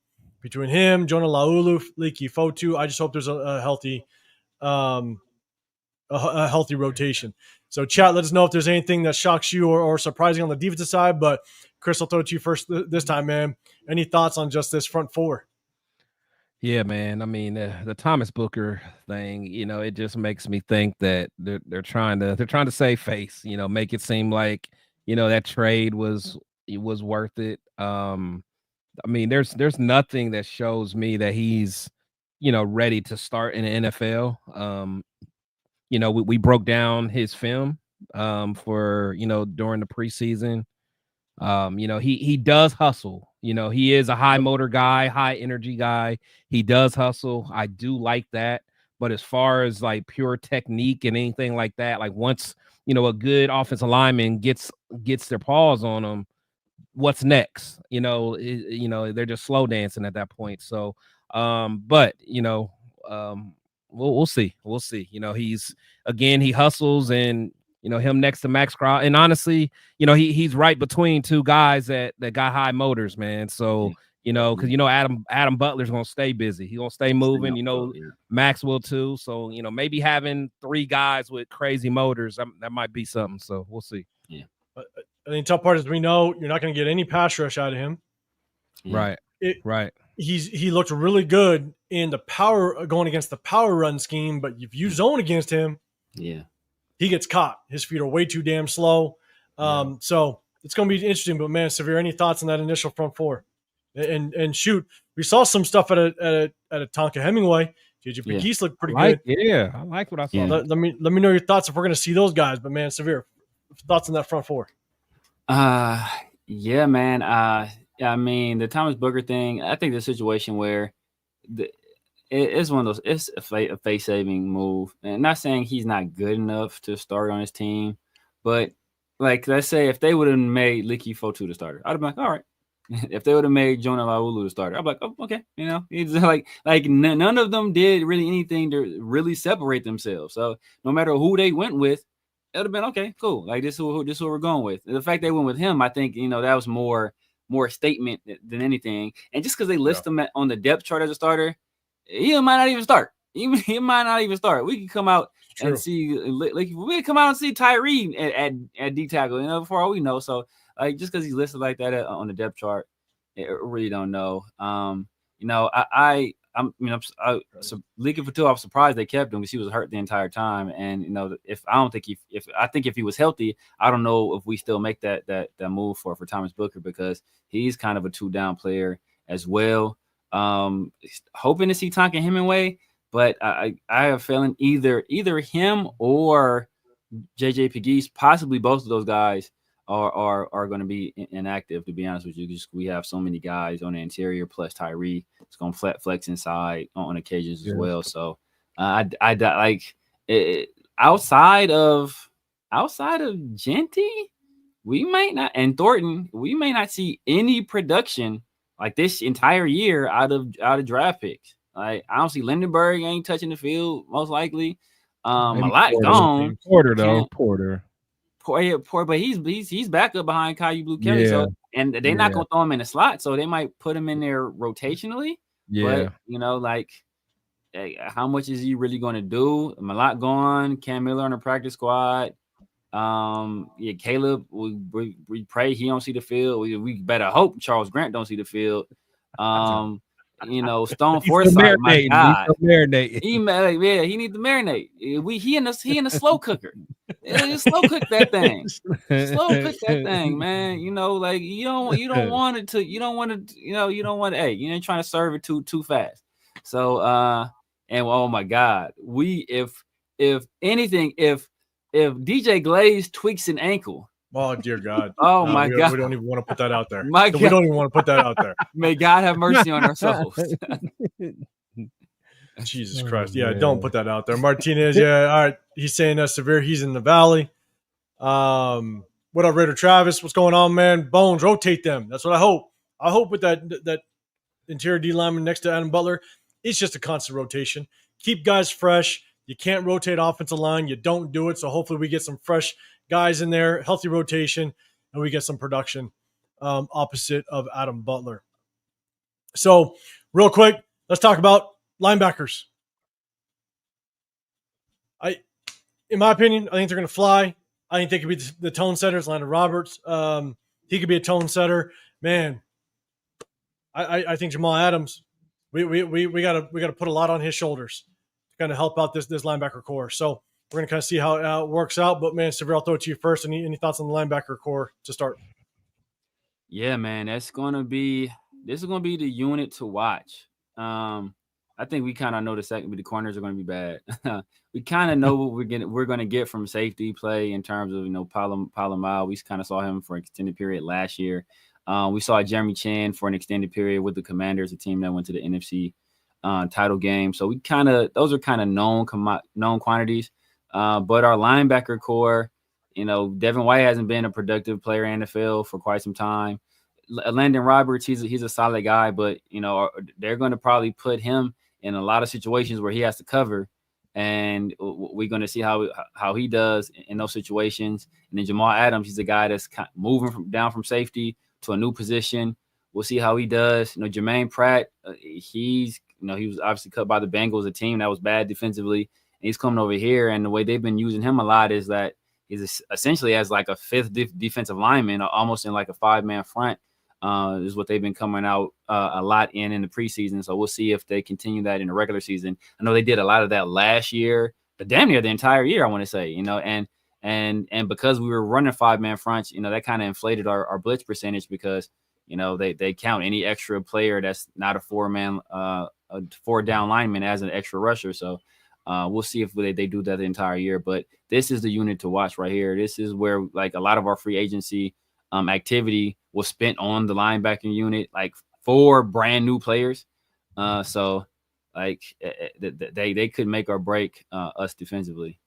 between him, Jonah Laulu, Leki Fotu. I just hope there's a healthy rotation. So, chat, let us know if there's anything that shocks you or surprising on the defensive side. But, Chris, I'll throw it to you first this time, man. Any thoughts on just this front four? Yeah, man. I mean, the Thomas Booker thing, it just makes me think that they're trying to save face, make it seem like, that trade was worth it. I mean, there's nothing that shows me that he's, ready to start in the NFL. We broke down his film for, during the preseason. He does hustle. He is a high motor guy, high energy guy. He does hustle. I do like that. But as far as like pure technique and anything like that, like once, a good offensive lineman gets their paws on him, what's next? They're just slow dancing at that point. So, we'll see. We'll see. He hustles, and him next to Max Crosby. And honestly, he's right between two guys that got high motors, man. So, because Adam Butler's gonna stay busy. He's gonna stay moving. Max will too. So, maybe having three guys with crazy motors, that might be something. So we'll see. Yeah. I think the tough part is we know you're not going to get any pass rush out of him. Yeah. Right. He looked really good in the power going against the power run scheme, but if you zone against him, he gets caught. His feet are way too damn slow. So it's going to be interesting. But man, Severe, any thoughts on that initial front four? And shoot, we saw some stuff at a Tonka Hemingway. JJ McGeese looked pretty good. Yeah, I like what I saw. Let me know your thoughts if we're going to see those guys. But man, Severe, thoughts on that front four? Yeah, man. I mean, the Thomas Booker thing, I think the situation where it's one of those, it's a face-saving move. And not saying he's not good enough to start on his team, but like, let's say if they would have made Leki Fotu the starter, I'd have been like, all right. If they would have made Jonah Laulu the starter, I'd be like, oh, okay. It's like none of them did really anything to really separate themselves. So no matter who they went with, it would have been okay, cool. Like this is what we're going with. The fact they went with him, I think, that was more statement than anything. And just because they list him on the depth chart as a starter, he might not even start. He might not even start. We can come out and see, like we can come out and see Tyree at D tackle, for all we know. So like just because he's listed like that on the depth chart, I really don't know. Leki Fotu, I was surprised they kept him because he was hurt the entire time. And if he was healthy, I don't know if we still make that move for Thomas Booker, because he's kind of a 2-down player as well. Hoping to see Tonka Hemingway, but I have a feeling either him or JJ McGeese, possibly both of those guys, are going to be inactive, to be honest with you. Just we have so many guys on the interior, plus Tyree. It's going to flex inside on occasions as well. So I like it, outside of Genty, we might not, and Thornton, we may not see any production like this entire year out of draft picks. Like I don't see Lindenberg ain't touching the field most likely. A lot gone. Porter. Poor, but he's back up behind Caillou Blue Kelly. Yeah. So and they're not gonna throw him in the slot, so they might put him in there rotationally. Yeah. But like how much is he really gonna do? Malak gone, Cam Miller on the practice squad. Caleb, we pray he don't see the field. We better hope Charles Grant don't see the field. Stone Forsythe, my God, he needs to marinate. He in the slow cooker. Slow cook that thing. Slow cook that thing, man. Like you don't want it to. You don't want to. Hey, you ain't trying to serve it too fast. So and oh my God, if anything, if DJ Glaze tweaks an ankle. Oh dear God! Oh my God! We don't even want to put that out there. We don't even want to put that out there. May God have mercy on our souls. Jesus Christ! Yeah, don't put that out there. Martinez, yeah, all right. He's saying that's severe. He's in the valley. What up, Raider Travis? What's going on, man? Bones, rotate them. That's what I hope. I hope with that interior D lineman next to Adam Butler, it's just a constant rotation. Keep guys fresh. You can't rotate offensive line. You don't do it. So hopefully we get some fresh guys in there, healthy rotation, and we get some production opposite of Adam Butler. So real quick, let's talk about linebackers. In my opinion, I think they're going to fly. I think they could be the tone setters. Landon Roberts, he could be a tone setter. Man, I think Jamal Adams, we gotta put a lot on his shoulders to kind of help out this linebacker core. So we're gonna kind of see how it works out. But man, Severe, I'll throw it to you first. Any thoughts on the linebacker core to start? Yeah, man, this is gonna be the unit to watch. I think we kind of know the corners are going to be bad. We kind of know what we're going to get from safety play in terms of Palomar. We kind of saw him for an extended period last year. We saw Jeremy Chin for an extended period with the Commanders, a team that went to the NFC title game. So those are kind of known quantities. But our linebacker core, Devin White hasn't been a productive player in the NFL for quite some time. Landon Roberts, he's a solid guy, but they're going to probably put him in a lot of situations where he has to cover, and we're going to see how he does in those situations. And then Jamal Adams, he's a guy that's moving down from safety to a new position. We'll see how he does. Jermaine Pratt, he was obviously cut by the Bengals, a team that was bad defensively, and he's coming over here. And the way they've been using him a lot is that he's essentially as like a fifth defensive lineman, almost in like a 5-man front. Is what they've been coming out a lot in the preseason. So we'll see if they continue that in the regular season. I know they did a lot of that last year, but damn near the entire year, I want to say, and because we were running 5-man fronts, that kind of inflated our blitz percentage because, they count any extra player that's not a 4-man, a 4-down lineman as an extra rusher. So we'll see if they do that the entire year. But this is the unit to watch right here. This is where like a lot of our free agency activity was spent on the linebacking unit, like 4 brand new players. So like they could make or break us defensively.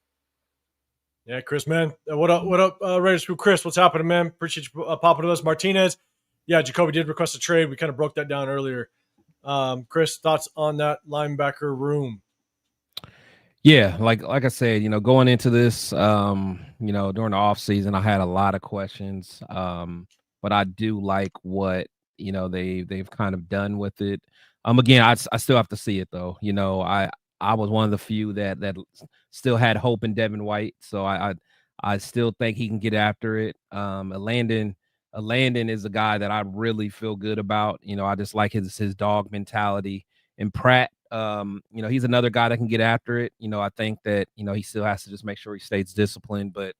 Yeah, Chris, man. What up, Raiders crew? Chris, what's happening, man? Appreciate you popping with us. Martinez, yeah, Jakobi did request a trade. We kind of broke that down earlier. Chris, thoughts on that linebacker room? Yeah, like I said, going into this, during the off season, I had a lot of questions. But I do like what they've kind of done with it. Again, I still have to see it though. I was one of the few that still had hope in Devin White, so I still think he can get after it. Landon is a guy that I really feel good about. I just like his dog mentality. And Pratt, he's another guy that can get after it. I think that he still has to just make sure he stays disciplined, but.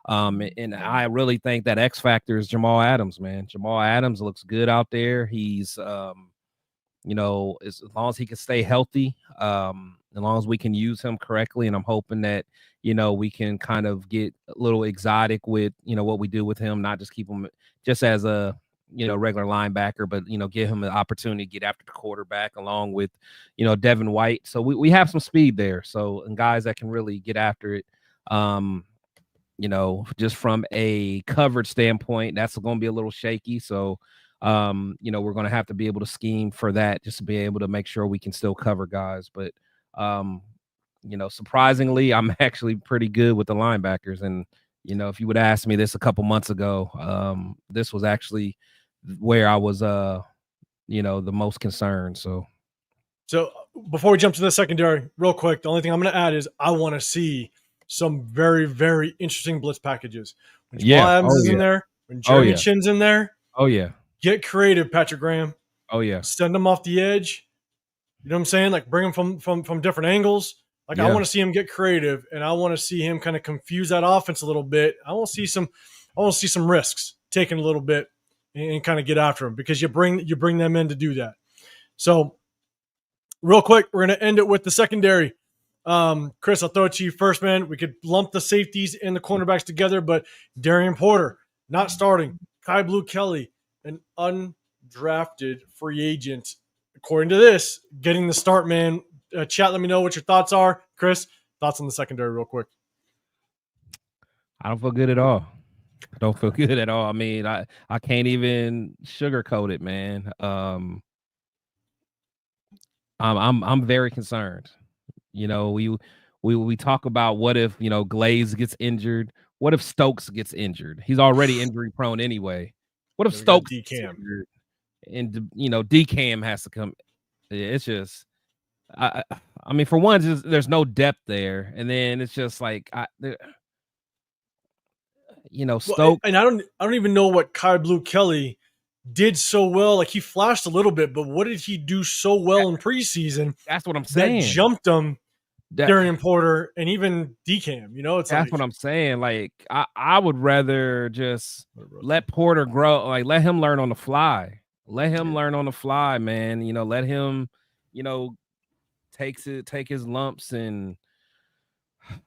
And I really think that X factor is Jamal Adams, man. Jamal Adams looks good out there. He's, as long as he can stay healthy, as long as we can use him correctly. And I'm hoping that, we can kind of get a little exotic with, what we do with him, not just keep him just as a, regular linebacker, but, give him an opportunity to get after the quarterback along with, Devin White. So we have some speed there. So, and guys that can really get after it. Just from a coverage standpoint, that's going to be a little shaky. So, we're going to have to be able to scheme for that just to be able to make sure we can still cover guys. But, surprisingly, I'm actually pretty good with the linebackers. And, if you would ask me this a couple months ago, this was actually where I was, the most concerned. So before we jump to the secondary, real quick, the only thing I'm going to add is I want to see some very, very interesting blitz packages. When Jamal Adams is in there, when Jeremy Chin's in there. Oh, yeah. Get creative, Patrick Graham. Oh, yeah. Send them off the edge. You know what I'm saying? Like bring them from different angles. Like I want to see him get creative, and I want to see him kind of confuse that offense a little bit. I want to see some risks taken a little bit and kind of get after him because you bring them in to do that. So real quick, we're going to end it with the secondary. Chris, I'll throw it to you first, man. We could lump the safeties and the cornerbacks together, but Darian Porter not starting. Kai Blue Kelly, an undrafted free agent, according to this, getting the start, man. Chat, let me know what your thoughts are. Chris, thoughts on the secondary real quick. I don't feel good at all. I mean, I can't even sugarcoat it, man. I'm very concerned. We talk about what if, Glaze gets injured? What if Stokes gets injured? He's already injury prone anyway. What if Stokes gets injured? And DCAM has to come. It's just I mean, for one, there's no depth there, and then it's just like Stokes. And I don't even know what Kai Blue Kelly did so well. Like he flashed a little bit, but what did he do so well in preseason? That's what I'm saying. That jumped him, Darian Porter, and even DCAM. That's what I'm saying. Like I would rather just let Porter grow. Like let him learn on the fly. Let him learn on the fly, man. Let him, take his lumps, and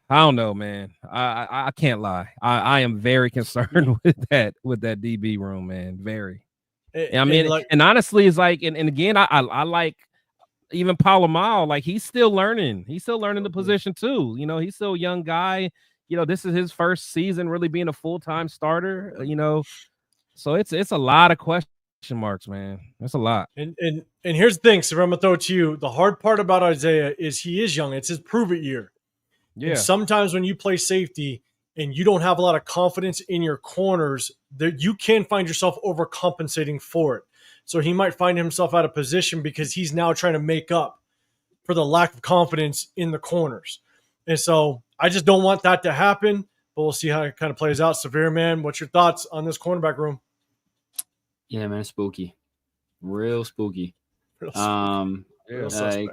I don't know, man. I can't lie. I am very concerned with that DB room, man. Very. I mean, and honestly, it's like, and again, I like even Palomar. Like he's still learning. He's still learning the position too. He's still a young guy. This is his first season really being a full-time starter. So it's a lot of questions marks, man. That's a lot. And here's the thing, so I'm gonna throw it to you. The hard part about Isaiah is he is young. It's his prove-it year. Yeah. And sometimes when you play safety and you don't have a lot of confidence in your corners, that you can find yourself overcompensating for it. So he might find himself out of position because he's now trying to make up for the lack of confidence in the corners. And so I just don't want that to happen, but we'll see how it kind of plays out. Severe, man, what's your thoughts on this cornerback room? Yeah, man, spooky. Real spooky. Real like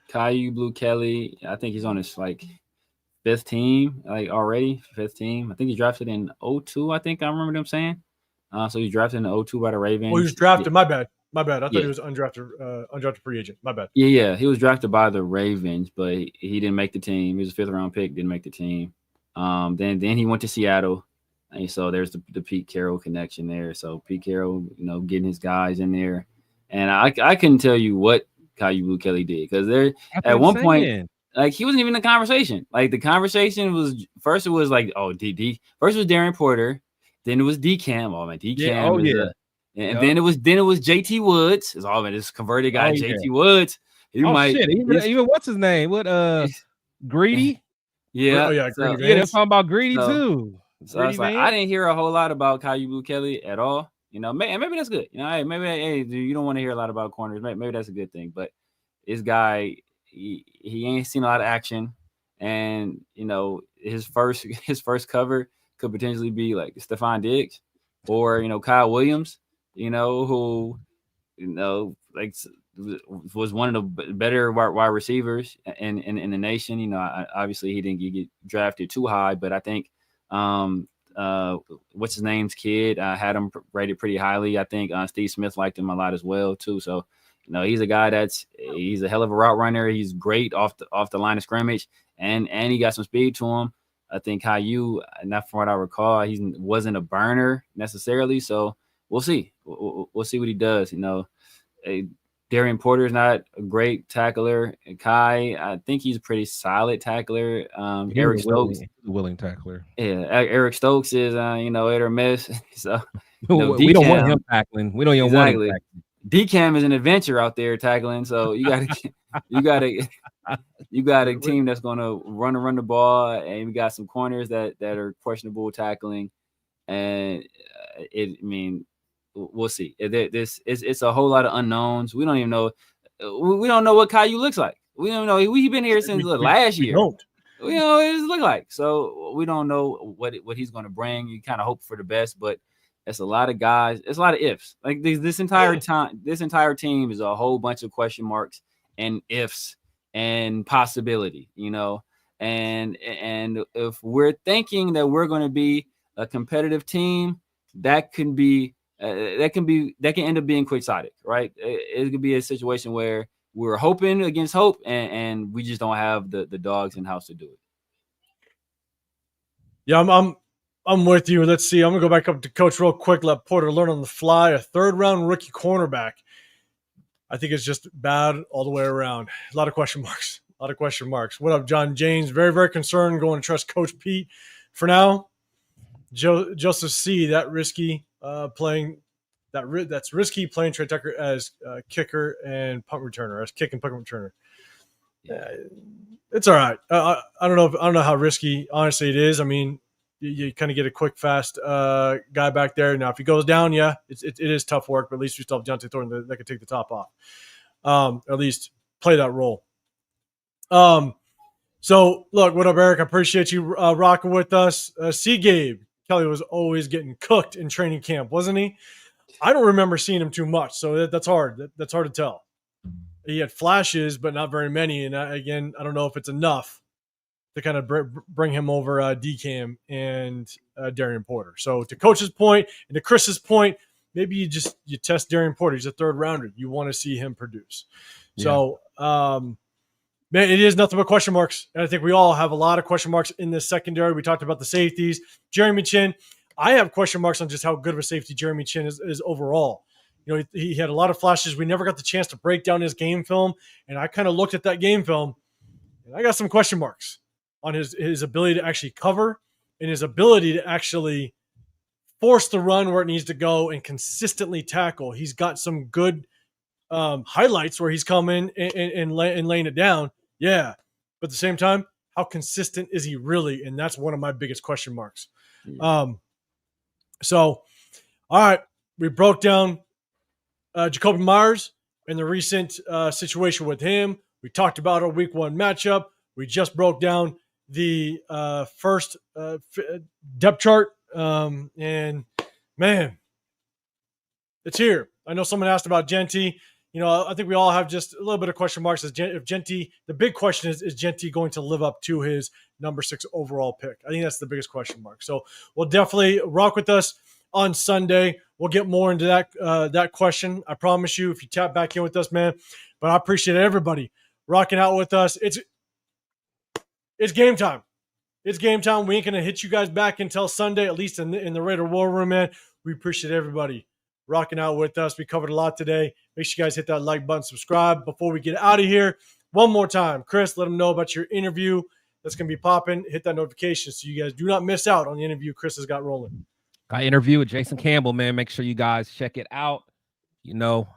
Caillou Blue Kelly, I think he's on his fifth team, already. Fifth team. I think he drafted in 2002, I think I remember them saying. So he was drafted in 2002 by the Ravens. Oh, he was drafted. My bad. I thought he was undrafted free agent. My bad. Yeah. He was drafted by the Ravens, but he didn't make the team. He was a 5th round pick, didn't make the team. Then he went to Seattle. And so there's the Pete Carroll connection there. So Pete Carroll, getting his guys in there. And I couldn't tell you what Caillou Blue Kelly did because there at one point, he wasn't even in the conversation. Like the conversation was first it was DD. First it was Darian Porter, then it was DCAM. Oh man, DCAM. And then it was JT Woods. It's all man, this converted guy JT Woods. Even what's his name? What Greedy? Yeah. Oh yeah, Greedy. They're talking about Greedy too. So I was I didn't hear a whole lot about Caillou Blue Kelly at all. Maybe that's good. Maybe you don't want to hear a lot about corners. Maybe that's a good thing. But this guy, he ain't seen a lot of action, and his first cover could potentially be like Stephon Diggs or Kyle Williams. Who was one of the better wide receivers in the nation. Obviously he didn't get drafted too high, but I think. What's his name's kid had him rated pretty highly. I think Steve Smith liked him a lot as well too. So You know, he's a guy he's a hell of a route runner. He's great off the line of scrimmage, and he got some speed to him. I think Caillou, not from what I recall, he wasn't a burner necessarily. So we'll see. We'll see what he does. You know, Darian Porter is not a great tackler. Kai, I think he's a pretty solid tackler. Eric Stokes, willing tackler. Yeah, Eric Stokes is hit or miss. So we don't want him tackling. We don't even want him tackling. DCAM is an adventure out there tackling. So you got a team that's going to run the ball, and we got some corners that are questionable tackling, and we'll see. It's a whole lot of unknowns. We don't even know. We don't know what Caillou looks like. We don't know. We've been here since last year. We know what it look like. So we don't know what he's going to bring. You kind of hope for the best, but it's a lot of guys. It's a lot of ifs. Like this entire time, this entire team is a whole bunch of question marks and ifs and possibility. You know, and if we're thinking that we're going to be a competitive team, that can end up being quixotic, right? It could be a situation where we're hoping against hope, and we just don't have the dogs in house to do it. Yeah, I'm with you. Let's see. I'm gonna go back up to Coach real quick. Let Porter learn on the fly. A 3rd-round rookie cornerback. I think it's just bad all the way around. A lot of question marks. What up, John James? Very, very concerned. Going to trust Coach Pete for now. Joseph C. That's risky playing Trey Tucker as kicker and punt returner, as kick and punt returner. It's all right. I don't know how risky honestly it is. I mean, you kind of get a quick, fast guy back there. Now, if he goes down, it is tough work, but at least we still have Jonte Thornton that can take the top off, or at least play that role. So look, what up, Eric? I appreciate you rocking with us. See, Gabe Kelly was always getting cooked in training camp, wasn't he? I don't remember seeing him too much, so that's hard. That's hard to tell. He had flashes, but not very many. And again, I don't know if it's enough to kind of bring him over DCAM and Darian Porter. So to Coach's point and to Chris's point, maybe you test Darian Porter. He's a 3rd-rounder. You want to see him produce. Yeah. So, man, it is nothing but question marks. And I think we all have a lot of question marks in this secondary. We talked about the safeties. Jeremy Chin, I have question marks on just how good of a safety Jeremy Chin is overall. You know, he had a lot of flashes. We never got the chance to break down his game film. And I kind of looked at that game film, and I got some question marks on his ability to actually cover and his ability to actually force the run where it needs to go and consistently tackle. He's got some good highlights where he's coming and laying it down. Yeah. But at the same time, how consistent is he really? And that's one of my biggest question marks. So, all right, we broke down Jakobi Meyers and the recent situation with him. We talked about our week 1 matchup. We just broke down the first depth chart. And, man, it's here. I know someone asked about Genty. You know, I think we all have just a little bit of question marks. If Genty, the big question is Genty going to live up to his number 6 overall pick? I think that's the biggest question mark. So we'll definitely rock with us on Sunday. We'll get more into that question. I promise you, if you tap back in with us, man. But I appreciate everybody rocking out with us. It's game time. It's game time. We ain't going to hit you guys back until Sunday, at least in the Raider War Room, man. We appreciate everybody rocking out with us. We covered a lot today. Make sure you guys hit that like button, subscribe before we get out of here. One more time, Chris, let them know about your interview that's going to be popping. Hit that notification so you guys do not miss out on the interview Chris has got rolling. I interview with Jason Campbell, man. Make sure you guys check it out. You know,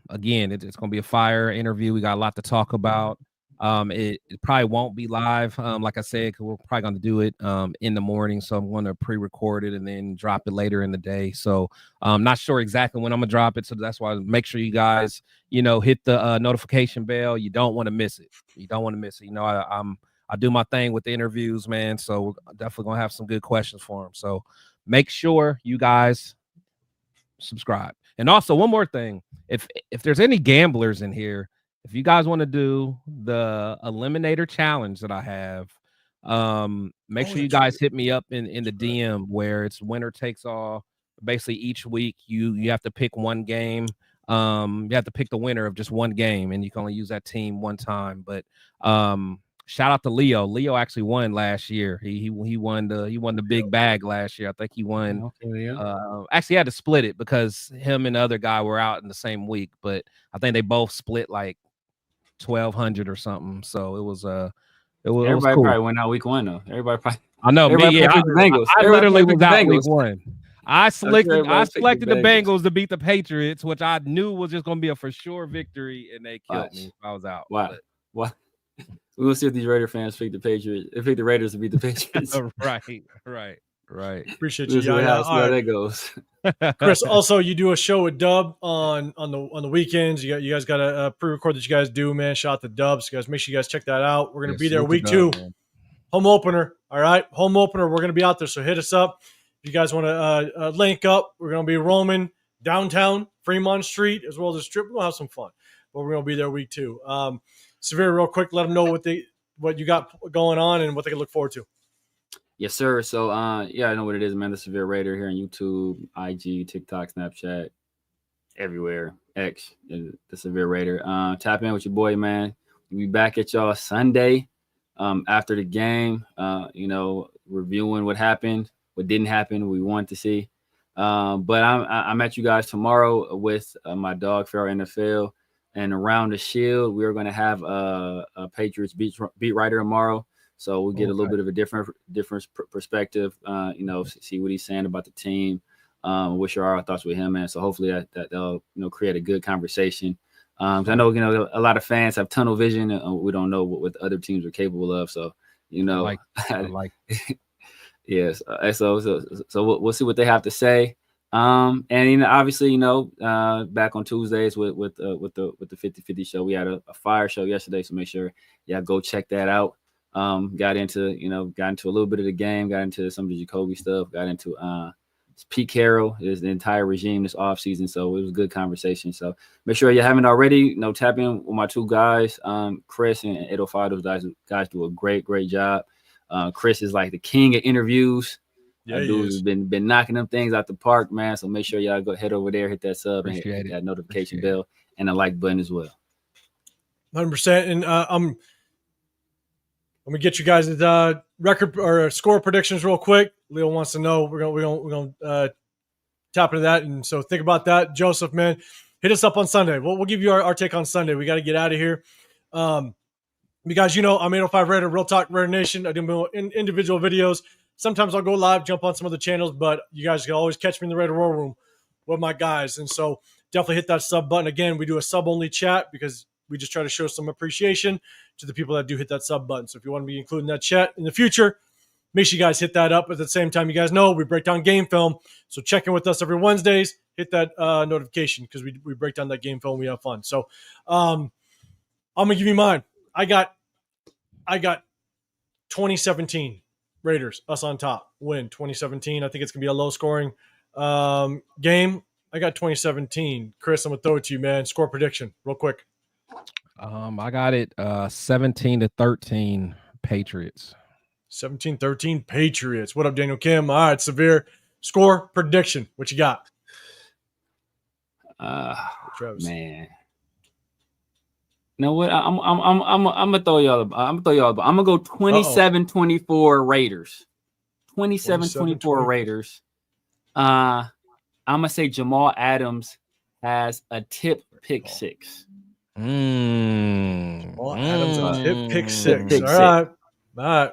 again, it's going to be a fire interview. We got a lot to talk about. It probably won't be live, like I said, because we're probably going to do it in the morning. So I'm going to pre-record it and then drop it later in the day. So I'm not sure exactly when I'm going to drop it. So that's why make sure you guys, you know, hit the notification bell. You don't want to miss it. You know, I do my thing with the interviews, man. So we're definitely going to have some good questions for them. So make sure you guys subscribe. And also one more thing, if there's any gamblers in here, if you guys want to do the Eliminator challenge that I have, make sure you guys hit me up in the DM where it's winner takes all. Basically, each week you have to pick one game You have to pick the winner of just one game, and you can only use that team one time. But shout out to Leo. Leo actually won last year. He won the big bag last year. I think he won. Actually, he had to split it because him and the other guy were out in the same week. But I think they both split like 1,200 or something. So it was Everybody cool. probably went out week one though. Everybody probably. I know. Everybody Me, yeah, picked the Bengals. I Everybody literally picked was the out week Bengals. one. I selected the Bengals. Bengals to beat the Patriots, which I knew was just going to be a for sure victory, and they killed me. I was out. Wow. What? We'll see if these Raider fans pick the Patriots. They pick the Raiders to beat the Patriots. Right. Appreciate We'll you. see how that goes. Chris, also you do a show with Dub on the weekends. You guys got a pre-record that you guys do, man. Shout out to Dub. So guys, make sure you guys check that out. We're gonna be there week 2. Man. Home opener. All right. Home opener. We're gonna be out there. So hit us up. If you guys want to link up, we're gonna be roaming downtown, Fremont Street, as well as the Strip. We'll have some fun. But we're gonna be there week 2. Severe, real quick, let them know what you got going on and what they can look forward to. Yes, sir. So, I know what it is, man. The Severe Raider here on YouTube, IG, TikTok, Snapchat, everywhere. X, the Severe Raider. Tap in with your boy, man. We'll be back at y'all Sunday after the game, reviewing what happened, what didn't happen, what we wanted to see. But I'm at you guys tomorrow with my dog, Feral NFL. And around the Shield, we're going to have a Patriots beat writer tomorrow. So we'll get a little bit of a different perspective, see what he's saying about the team, what are our thoughts with him, man. So hopefully that'll, create a good conversation. I know, a lot of fans have tunnel vision and we don't know what the other teams are capable of. So, I like yes. So we'll see what they have to say. And obviously, back on Tuesdays with the 50-50 show, we had a fire show yesterday. So make sure go check that out. Got into a little bit of the game, got into some of the Jakobi stuff, got into Pete Carroll, the entire regime this offseason. So it was a good conversation. So make sure you haven't already, tap in with my two guys, Chris and 805. Those guys do a great job. Chris is like the king of interviews. Yeah, dude's been knocking them things out the park, man. So make sure y'all go head over there, hit that sub, and hit that notification bell and the like button as well. 100%. And let me get you guys record or score predictions real quick. Leo wants to know. We're gonna tap into that, and so think about that. Joseph, man, hit us up on Sunday. We'll give you our take on Sunday. We got to get out of here. Because I'm 805 Raider, RealTalk Raider Nation. I do individual videos. Sometimes I'll go live, jump on some other channels, but you guys can always catch me in the Raider War Room with my guys. And so definitely hit that sub button. Again, we do a sub-only chat because we just try to show some appreciation to the people that do hit that sub button. So if you want to be including that chat in the future, make sure you guys hit that up. At the same time, you guys know we break down game film. So check in with us every Wednesdays. Hit that notification because we break down that game film. We have fun. So I'm going to give you mine. I got 2017. Raiders, us on top, win 2017. I think it's going to be a low-scoring game. I got 2017. Chris, I'm going to throw it to you, man. Score prediction real quick. I got it 17-13 Patriots. 17-13 Patriots. What up, Daniel Kim? All right, Severe. Score prediction. What you got? Man. You know what? I'm gonna throw y'all. I'm gonna go 27-24 Raiders. 27-24 Raiders. I'm gonna say Jamal Adams has a tip pick six. Jamal Adams a tip pick six. All right.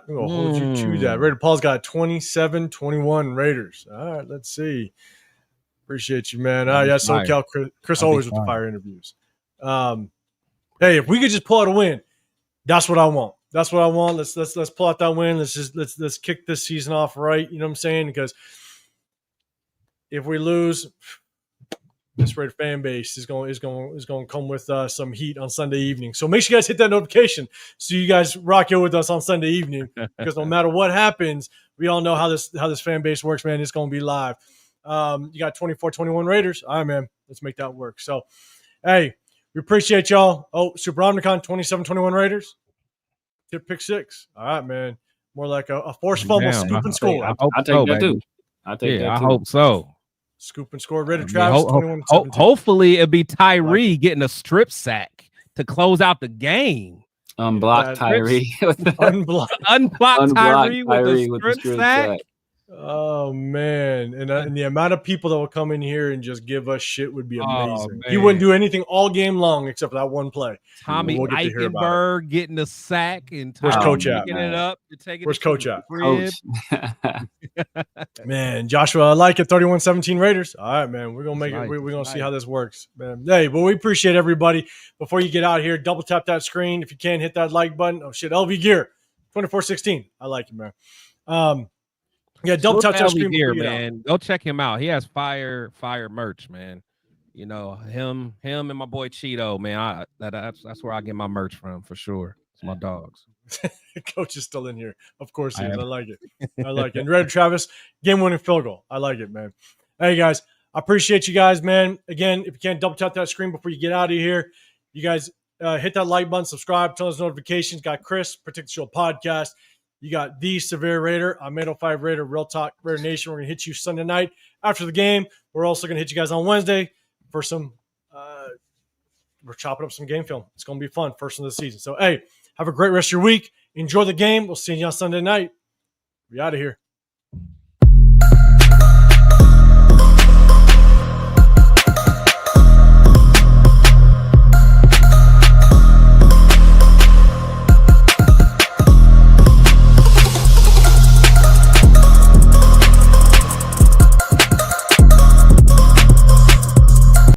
We're gonna hold you to that. Raider Paul's got 27-21 Raiders. All right, let's see. Appreciate you, man. SoCal Chris always with the fire interviews. Hey, if we could just pull out a win, that's what I want. Let's pull out that win. Let's kick this season off right. You know what I'm saying? Because if we lose, this Raider fan base is going to come with some heat on Sunday evening. So make sure you guys hit that notification so you guys rock out with us on Sunday evening. Because no matter what happens, we all know how this fan base works, man. It's going to be live. You got 24-21 Raiders. All right, man. Let's make that work. So, hey. We appreciate y'all. Oh, Super Omnicon, 27-21 Raiders. Tip pick six. All right, man. More like a forced fumble, scoop and score. I'll take that too. I hope so. Scoop and score. Raider I mean, Travis, 21-17. hopefully it'll be Tyree getting a strip sack to close out the game. Unblock Tyree. Unblock Tyree with the strip sack. Oh man, and the amount of people that will come in here and just give us shit would be amazing. Oh, He wouldn't do anything all game long except for that one play. Tommy Eichenberg getting a sack and where's Coach at? picking it up to take it. Where's Coach at? Coach. Man, Joshua, I like it. 31-17 Raiders. All right, man. We're gonna make it. We're gonna see how this works, man. Hey, well, we appreciate everybody. Before you get out here, double tap that screen. If you can, hit that like button. Oh shit, LV Gear 2416. I like it, man. Yeah, double tap that screen here, man. Go check him out. He has fire merch, man. You know, him and my boy Cheeto, man. That's where I get my merch from for sure. It's my dogs. Coach is still in here. Of course he is. I like it. I like it. And Raider Travis, game-winning field goal. I like it, man. Hey, guys, I appreciate you guys, man. Again, if you can't double tap that screen before you get out of here, you guys hit that like button, subscribe, turn those notifications. Got Chris, Protect the Show podcast. You got the Severe Raider. I'm 805 Raider, RealTalk Raider Nation. We're going to hit you Sunday night after the game. We're also going to hit you guys on Wednesday for some we're chopping up some game film. It's going to be fun, first of the season. So, hey, have a great rest of your week. Enjoy the game. We'll see you on Sunday night. We out of here.